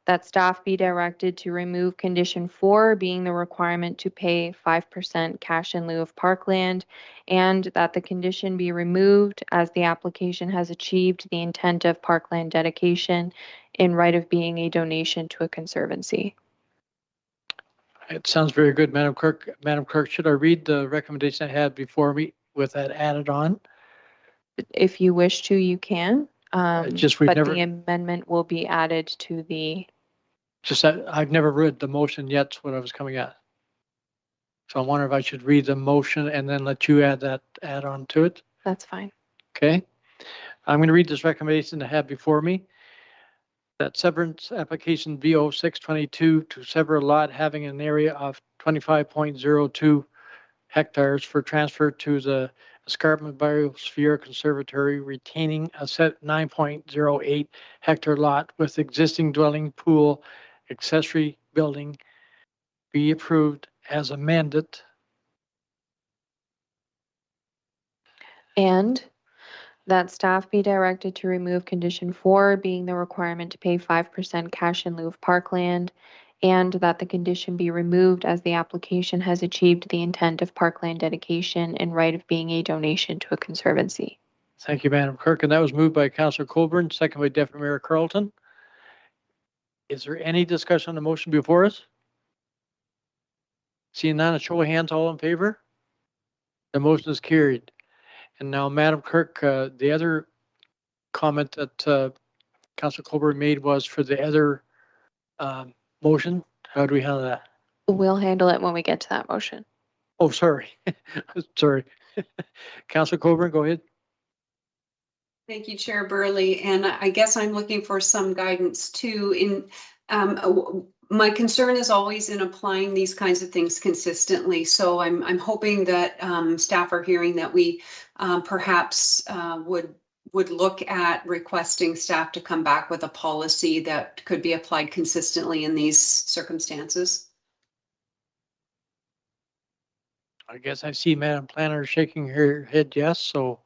That staff be directed to remove condition 4, being the requirement to pay 5% cash in lieu of parkland, and that the condition be removed as the application has achieved the intent of parkland dedication in right of being a donation to a conservancy. It sounds very good, Madam Clerk. Madam Clerk, should I read the recommendation I had before me with that added on? If you wish to, you can. Just we've But never- the amendment will be added to the, Just that I've never read the motion yet, is what I was coming at. So I wonder if I should read the motion and then let you add that add on to it. that's fine. Okay. I'm going to read this recommendation I have before me. That severance application VO 622 to sever a lot having an area of 25.02 hectares for transfer to the Escarpment Biosphere Conservatory, retaining a set 9.08 hectare lot with existing dwelling, pool, accessory building be approved as amended. And that staff be directed to remove condition 4, being the requirement to pay 5% cash in lieu of parkland, and that the condition be removed as the application has achieved the intent of parkland dedication in right of being a donation to a conservancy. Thank you, Madam Clerk. And that was moved by Councillor Coburn, second by Deputy Mayor Carleton. Is there any discussion on the motion before us? Seeing none, a show of hands, all in favor? The motion is carried. And now, Madam Clerk, the other comment that Councillor Coburn made was for the other motion. How do we handle that? We'll handle it when we get to that motion. Oh, sorry. Sorry. Councillor Coburn, go ahead. Thank you, Chair Burley. And I guess I'm looking for some guidance too. My concern is always in applying these kinds of things consistently. So I'm hoping that staff are hearing that we perhaps would look at requesting staff to come back with a policy that could be applied consistently in these circumstances. I guess I see Madam Planner shaking her head yes, so.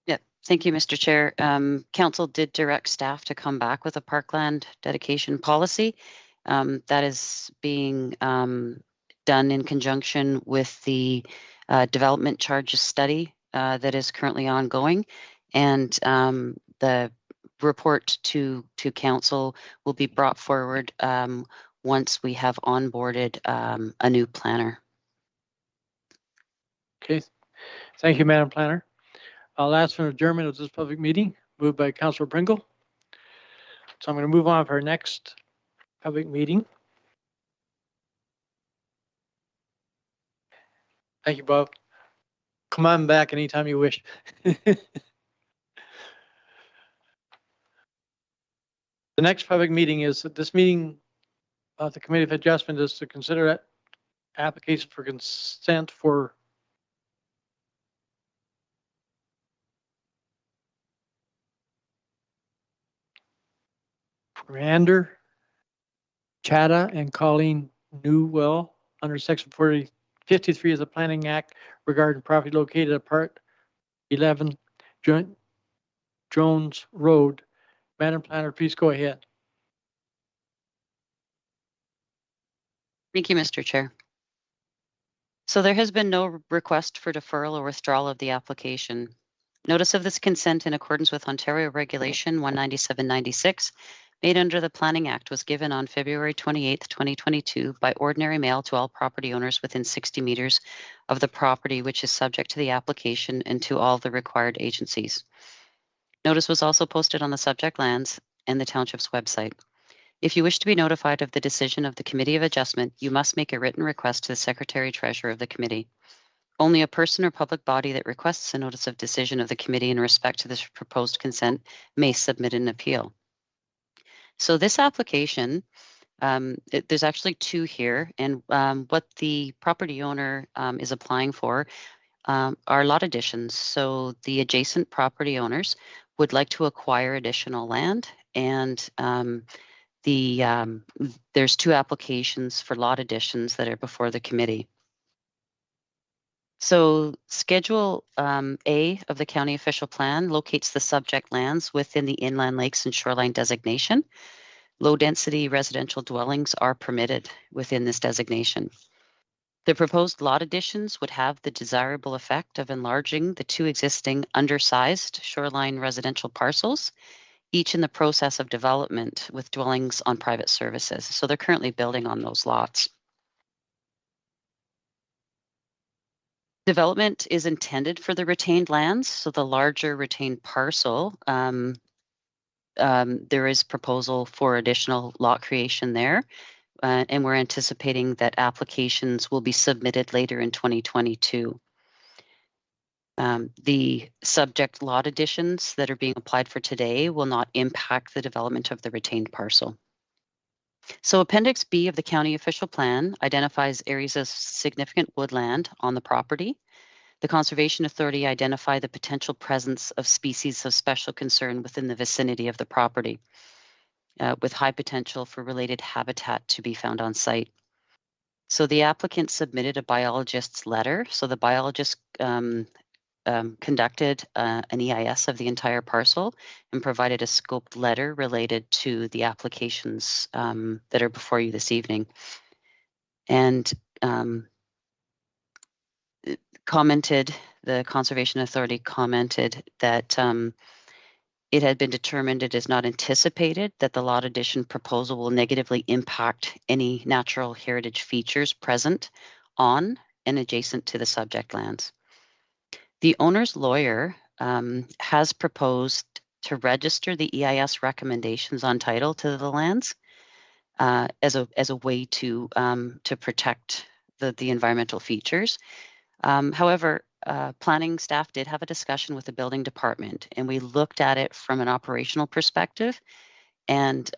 Yeah, Thank you, Mr. Chair. Council did direct staff to come back with a parkland dedication policy. That is being done in conjunction with the development charges study that is currently ongoing. And the report to council will be brought forward once we have onboarded a new planner. Okay. Thank you, Madam Planner. I'll ask for an adjournment of this public meeting, moved by Councillor Pringle. So I'm going to move on for our next public meeting. Thank you, Bob. Come on back anytime you wish. The next public meeting is this meeting of the Committee of Adjustment is to consider application for consent for Rander, Chada, and Colleen Newell under Section 53 of the Planning Act regarding property located at Part 11 Jones Road. Madam Planner, please go ahead. Thank you, Mr. Chair. So there has been no request for deferral or withdrawal of the application. Notice of this consent in accordance with Ontario Regulation 197/96 made under the Planning Act was given on February 28, 2022 by ordinary mail to all property owners within 60 meters of the property which is subject to the application and to all the required agencies. Notice was also posted on the subject lands and the township's website. If you wish to be notified of the decision of the Committee of Adjustment, you must make a written request to the Secretary-Treasurer of the Committee. Only a person or public body that requests a notice of decision of the Committee in respect to this proposed consent may submit an appeal. So this application, there's actually two here, and what the property owner is applying for are lot additions. So the adjacent property owners would like to acquire additional land, and there's two applications for lot additions that are before the committee. So Schedule A of the County Official Plan locates the subject lands within the inland lakes and shoreline designation. Low-density residential dwellings are permitted within this designation. The proposed lot additions would have the desirable effect of enlarging the two existing undersized shoreline residential parcels, each in the process of development with dwellings on private services. So they're currently building on those lots. Development is intended for the retained lands, so the larger retained parcel, there is proposal for additional lot creation there, and we're anticipating that applications will be submitted later in 2022. The subject lot additions that are being applied for today will not impact the development of the retained parcel. So Appendix B of the County Official Plan identifies areas of significant woodland on the property. The Conservation Authority identified the potential presence of species of special concern within the vicinity of the property, with high potential for related habitat to be found on site. So the applicant submitted a biologist's letter. So the biologist conducted an EIS of the entire parcel and provided a scoped letter related to the applications that are before you this evening. And the Conservation Authority commented that it had been determined it is not anticipated that the lot addition proposal will negatively impact any natural heritage features present on and adjacent to the subject lands. The owner's lawyer has proposed to register the EIS recommendations on title to the lands as a way to protect the environmental features. However, planning staff did have a discussion with the building department, and we looked at it from an operational perspective, and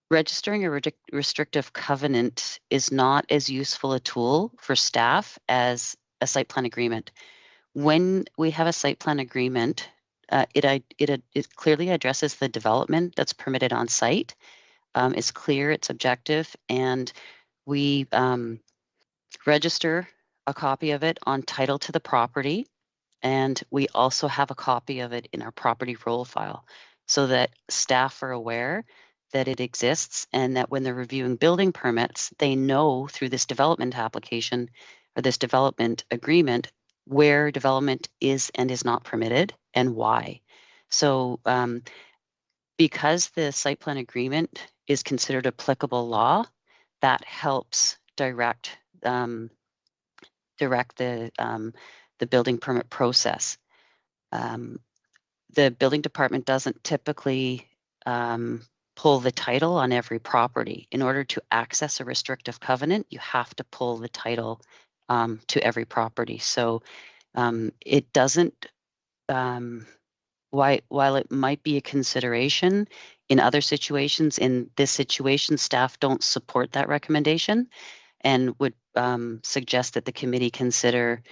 registering a restrictive covenant is not as useful a tool for staff as a site plan agreement. When we have a site plan agreement, it clearly addresses the development that's permitted on site. It's clear, it's objective, and we register a copy of it on title to the property And we also have a copy of it in our property roll file so that staff are aware that it exists and that when they're reviewing building permits, they know through this development application or this development agreement where development is and is not permitted and why. So because the site plan agreement is considered applicable law, that helps direct the building permit process. The building department doesn't typically pull the title on every property. In order to access a restrictive covenant, you have to pull the title to every property. So it doesn't, while it might be a consideration in other situations, in this situation, staff don't support that recommendation and would suggest that the committee consider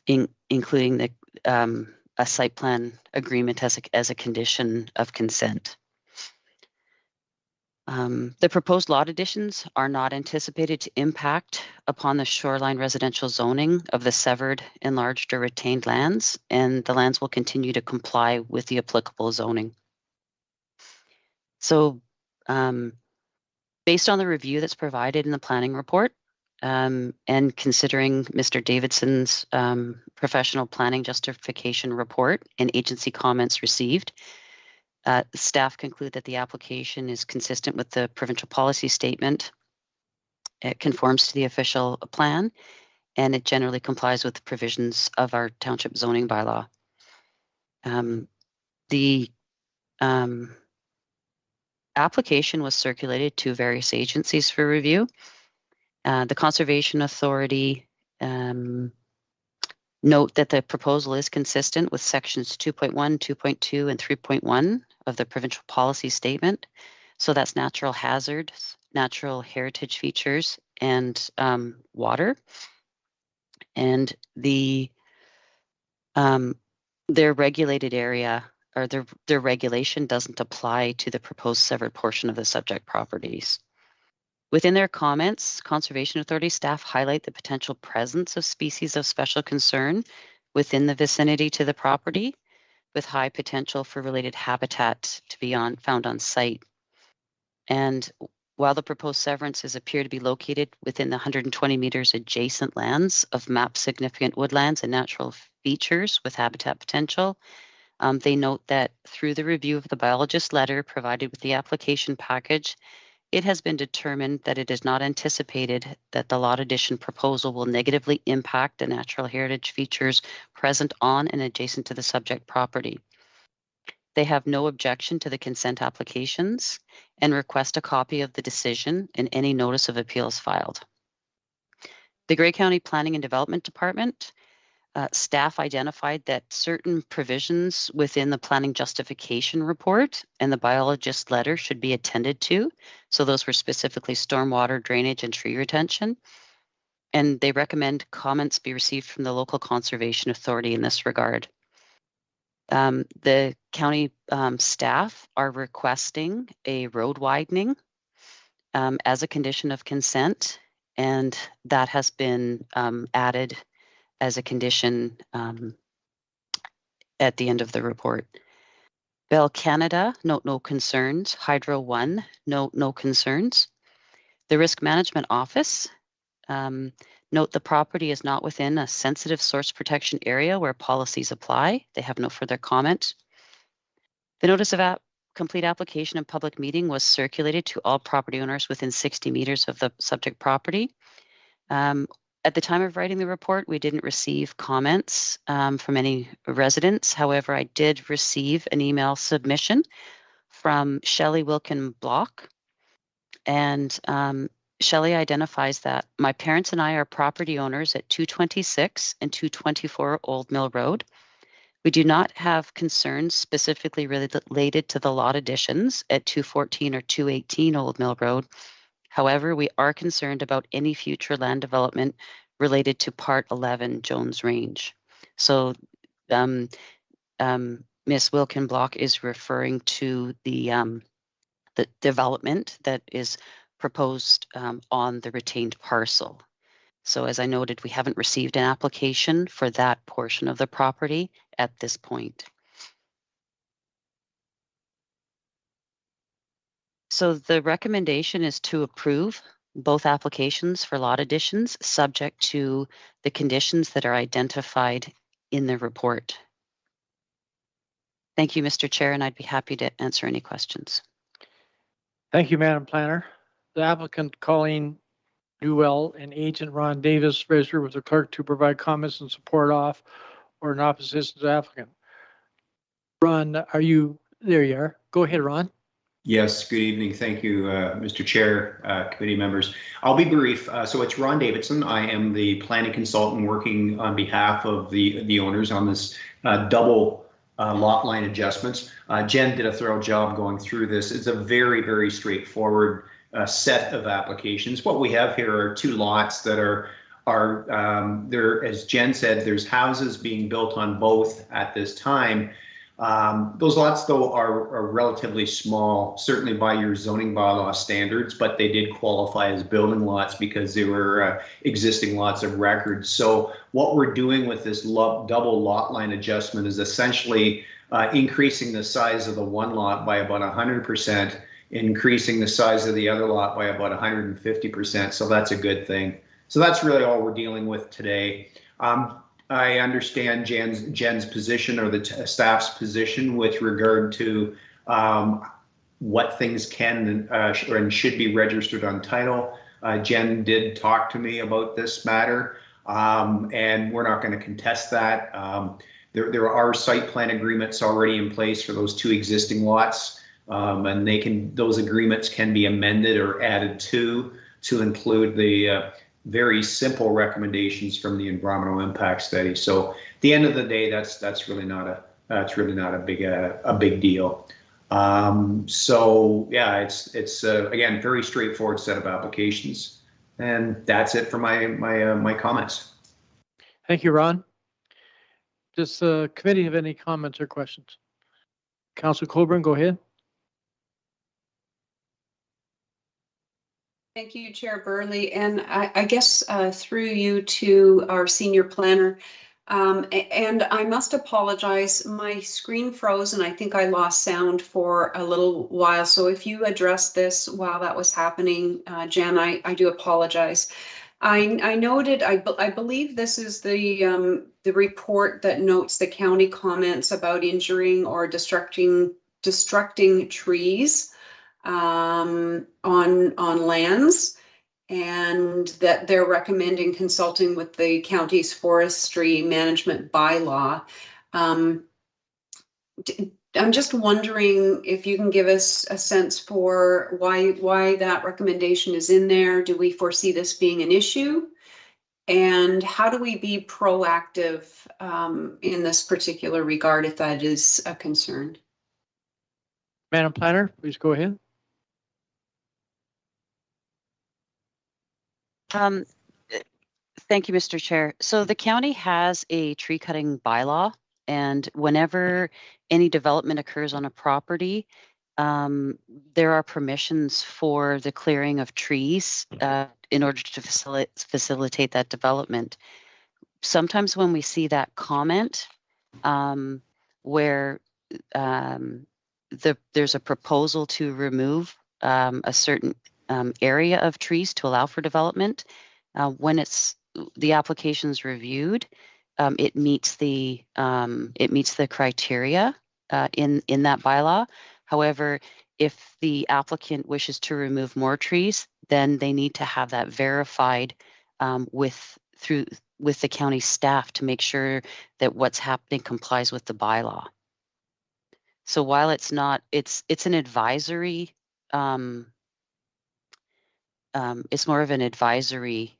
including the a site plan agreement as a condition of consent. The proposed lot additions are not anticipated to impact upon the shoreline residential zoning of the severed, enlarged, or retained lands, and the lands will continue to comply with the applicable zoning. So based on the review that's provided in the planning report, and considering Mr. Davidson's professional planning justification report and agency comments received, staff conclude that the application is consistent with the provincial policy statement. It conforms to the official plan, and it generally complies with the provisions of our township zoning bylaw. The application was circulated to various agencies for review. The Conservation Authority note that the proposal is consistent with sections 2.1, 2.2, and 3.1 of the provincial policy statement. So that's natural hazards, natural heritage features, and water. And their regulated area or their regulation doesn't apply to the proposed severed portion of the subject properties. Within their comments, Conservation Authority staff highlight the potential presence of species of special concern within the vicinity to the property, with high potential for related habitat to be found on site. And while the proposed severances appear to be located within the 120 meters adjacent lands of map significant woodlands and natural features with habitat potential, they note that through the review of the biologist letter provided with the application package, it has been determined that it is not anticipated that the lot addition proposal will negatively impact the natural heritage features present on and adjacent to the subject property. They have no objection to the consent applications and request a copy of the decision and any notice of appeals filed. The Grey County Planning and Development Department staff identified that certain provisions within the planning justification report and the biologist letter should be attended to. So those were specifically stormwater drainage and tree retention. And they recommend comments be received from the local conservation authority in this regard. The county staff are requesting a road widening as a condition of consent, and that has been added as a condition at the end of the report. Bell Canada, note no concerns. Hydro One, note no concerns. The Risk Management Office, note the property is not within a sensitive source protection area where policies apply. They have no further comment. The notice of complete application and public meeting was circulated to all property owners within 60 meters of the subject property. At the time of writing the report, we didn't receive comments from any residents. However, I did receive an email submission from Shelley Wilkin Block. And Shelley identifies that my parents and I are property owners at 226 and 224 Old Mill Road. We do not have concerns specifically related to the lot additions at 214 or 218 Old Mill Road. However, we are concerned about any future land development related to Part 11 Jones Range. So Ms. Wilkin Block is referring to the development that is proposed on the retained parcel. So as I noted, we haven't received an application for that portion of the property at this point. So the recommendation is to approve both applications for lot additions, subject to the conditions that are identified in the report. Thank you, Mr. Chair, and I'd be happy to answer any questions. Thank you, Madam Planner. The applicant, Colleen Newell, and agent Ron Davis registered with the clerk to provide comments in support of or in opposition to the applicant. Ron, are you there? You are. Go ahead, Ron. Yes, good evening. Thank you, Mr. Chair, committee members. I'll be brief. So it's Ron Davidson. I am the planning consultant working on behalf of the owners on this double lot line adjustments. Jen did a thorough job going through this. It's a very, very straightforward set of applications. What we have here are two lots that are there, as Jen said, there's houses being built on both at this time. Those lots, though, are relatively small, certainly by your zoning bylaw standards, but they did qualify as building lots because they were existing lots of record. So what we're doing with this double lot line adjustment is essentially increasing the size of the one lot by about 100%, increasing the size of the other lot by about 150%. So that's a good thing. So that's really all we're dealing with today. I understand Jen's position, or the staff's position, with regard to what things can and should be registered on title. Jen did talk to me about this matter, and we're not going to contest that. There are site plan agreements already in place for those two existing lots, and those agreements can be amended or added to include the very simple recommendations from the environmental impact study. So at the end of the day, that's really not a big deal. So yeah, it's again, very straightforward set of applications, and that's it for my comments. Thank you, Ron. Does the committee have any comments or questions? Councillor Colburn, go ahead. Thank you, Chair Burley. And I guess through you to our senior planner, and I must apologize, my screen froze and I think I lost sound for a little while. So if you addressed this while that was happening, Jen, I do apologize. I noted, I believe this is the report that notes the county comments about injuring or destructing trees on lands, and that they're recommending consulting with the county's forestry management bylaw. I'm just wondering if you can give us a sense for why that recommendation is in there. Do we foresee this being an issue? And how do we be proactive in this particular regard if that is a concern? Madam Planner, please go ahead. Thank you, Mr. Chair. So the county has a tree cutting bylaw, and whenever any development occurs on a property, there are permissions for the clearing of trees in order to facilitate that development. Sometimes when we see that comment where there's a proposal to remove a certain area of trees to allow for development, when the application's reviewed, it meets the criteria in that bylaw. However, if the applicant wishes to remove more trees, then they need to have that verified with the county staff to make sure that what's happening complies with the bylaw. So while it's not, it's an advisory. It's more of an advisory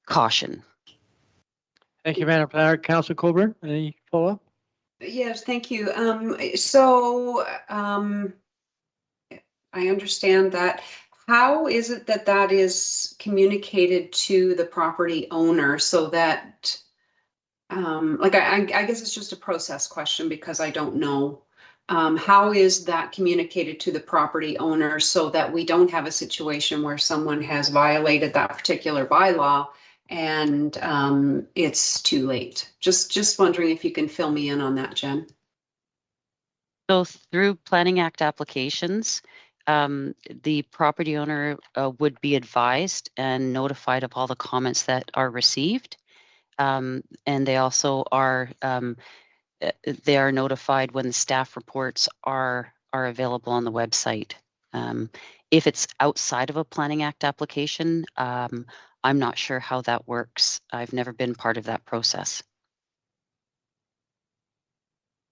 caution. Thank you, Madam Planner. Councillor Colburn, any follow-up? Yes, thank you. I understand that. How is it that is communicated to the property owner so that, I guess it's just a process question because I don't know. how is that communicated to the property owner so that we don't have a situation where someone has violated that particular bylaw and it's too late? Just wondering if you can fill me in on that, Jen. So through Planning Act applications, the property owner would be advised and notified of all the comments that are received. And they also are notified when the staff reports are available on the website. If it's outside of a Planning Act application, I'm not sure how that works. I've never been part of that process.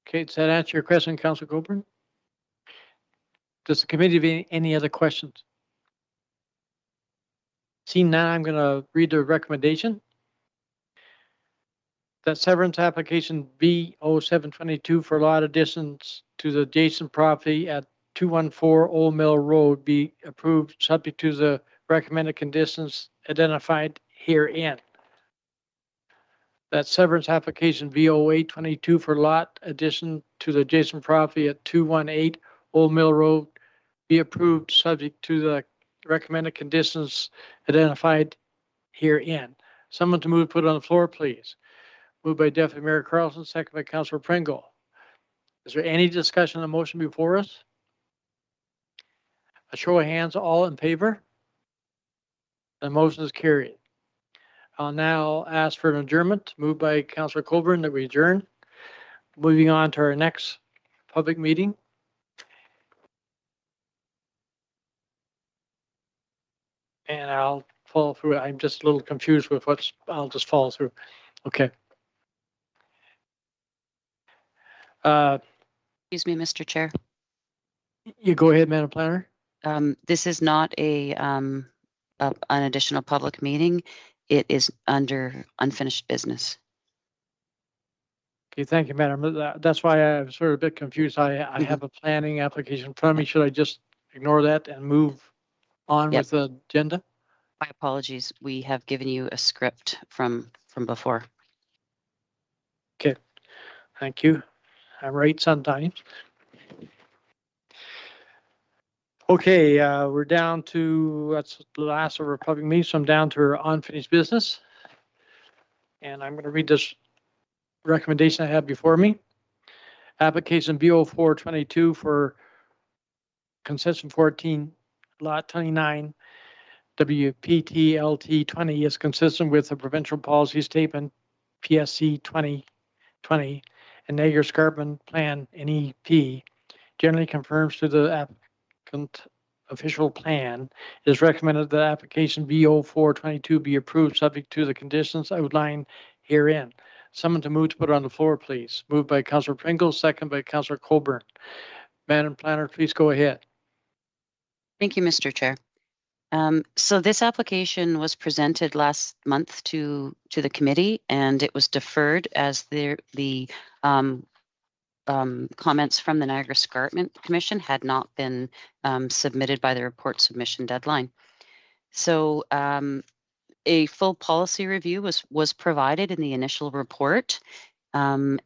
Okay, does that answer your question, Councillor Coburn? Does the committee have any other questions? Seeing none, I'm going to read the recommendation. That severance application B0722 for lot additions to the adjacent property at 214 Old Mill Road be approved, subject to the recommended conditions identified herein. That severance application B0822 for lot addition to the adjacent property at 218 Old Mill Road be approved, subject to the recommended conditions identified herein. Someone to move, put on the floor, please. Moved by Deputy Mayor Carlson, second by Councillor Pringle. Is there any discussion on the motion before us? A show of hands, all in favor? The motion is carried. I'll now ask for an adjournment, moved by Councillor Coburn, that we adjourn. Moving on to our next public meeting. And I'll follow through. I'm just a little confused with I'll just follow through. Okay. Excuse me, Mr. Chair. You go ahead, Madam Planner. This is not an additional public meeting. It is under unfinished business. Okay, thank you, Madam. That's why I'm sort of a bit confused. I have a planning application in front of me. Should I just ignore that and move on with the agenda? My apologies. We have given you a script from before. Okay, thank you. I'm right sometimes. Okay, we're down to, that's the last of our public meeting, so I'm down to our unfinished business. And I'm going to read this recommendation I have before me. Application B0422 for concession 14, lot 29, WPT LT 20 is consistent with the provincial policy statement PSC 2020 and Niagara Escarpment Plan NEP generally confirms to the applicant official plan. It is recommended that application B0422 be approved subject to the conditions outlined herein. Someone to move to put on the floor, please. Moved by Councillor Pringle, second by Councillor Coburn. Madam Planner, please go ahead. Thank you, Mr. Chair. So this application was presented last month to the committee, and it was deferred as the comments from the Niagara Escarpment Commission had not been submitted by the report submission deadline. So a full policy review was provided in the initial report, and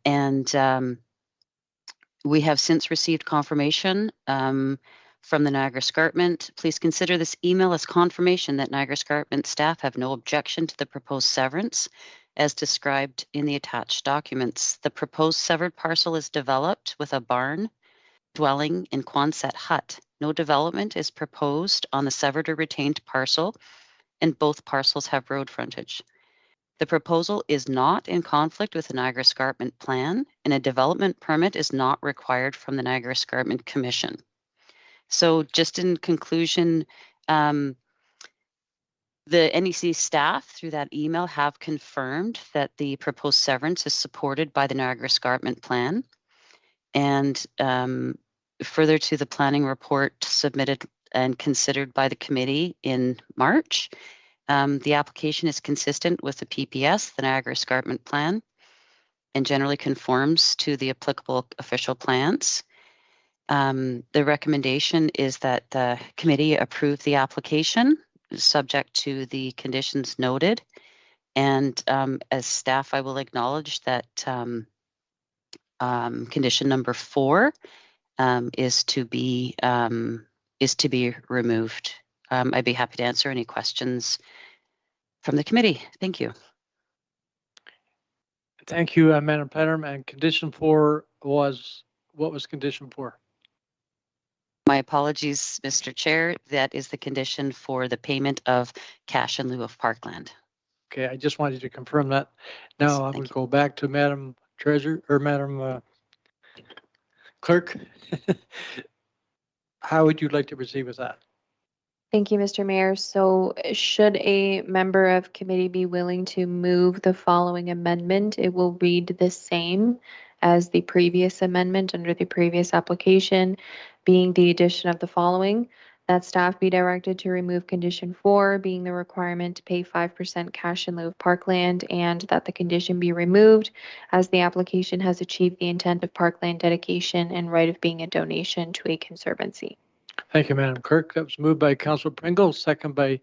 we have since received confirmation from the Niagara Escarpment. Please consider this email as confirmation that Niagara Escarpment staff have no objection to the proposed severance as described in the attached documents. The proposed severed parcel is developed with a barn, dwelling, and Quonset hut. No development is proposed on the severed or retained parcel, and both parcels have road frontage. The proposal is not in conflict with the Niagara Escarpment plan, and a development permit is not required from the Niagara Escarpment Commission. So just in conclusion, the NEC staff through that email have confirmed that the proposed severance is supported by the Niagara Escarpment plan. And further to the planning report submitted and considered by the committee in March, the application is consistent with the PPS, the Niagara Escarpment plan, and generally conforms to the applicable official plans. The recommendation is that the committee approve the application subject to the conditions noted. And as staff, I will acknowledge that condition number 4 is to be removed. I'd be happy to answer any questions from the committee. Thank you. Thank you, Madam Planner. And condition 4 was, what was condition 4? My apologies, Mr. Chair. That is the condition for the payment of cash in lieu of parkland. Okay, I just wanted to confirm that. Now I Thank would you. go back to Madam Treasurer or Madam Clerk. How would you like to proceed with that? Thank you, Mr. Mayor. So should a member of committee be willing to move the following amendment, it will read the same as the previous amendment under the previous application, being the addition of the following: that staff be directed to remove condition 4, being the requirement to pay 5% cash in lieu of parkland, and that the condition be removed as the application has achieved the intent of parkland dedication and right of being a donation to a conservancy. Thank you, Madam Clerk. That was moved by Councilor Pringle, second by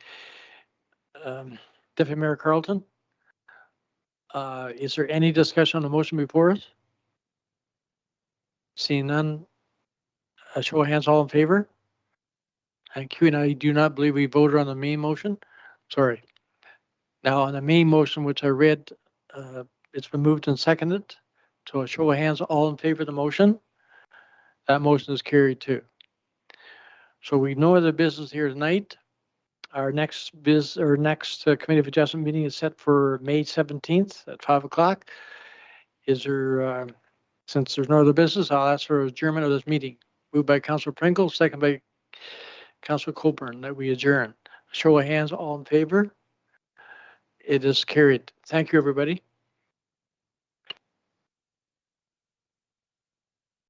Deputy Mayor Carlton. Is there any discussion on the motion before us? Seeing none, a show of hands, all in favor? Thank you. And I do not believe we voted on the main motion. Sorry. Now on the main motion, which I read, it's been moved and seconded. So a show of hands, all in favor of the motion. That motion is carried too. So we have no other business here tonight. Our next Committee of Adjustment meeting is set for May 17th at 5 o'clock. Is there, since there's no other business, I'll ask for adjournment of this meeting. Moved by Councilor Pringle, second by Councilor Colburn, that we adjourn. Show of hands, all in favor. It is carried. Thank you, everybody.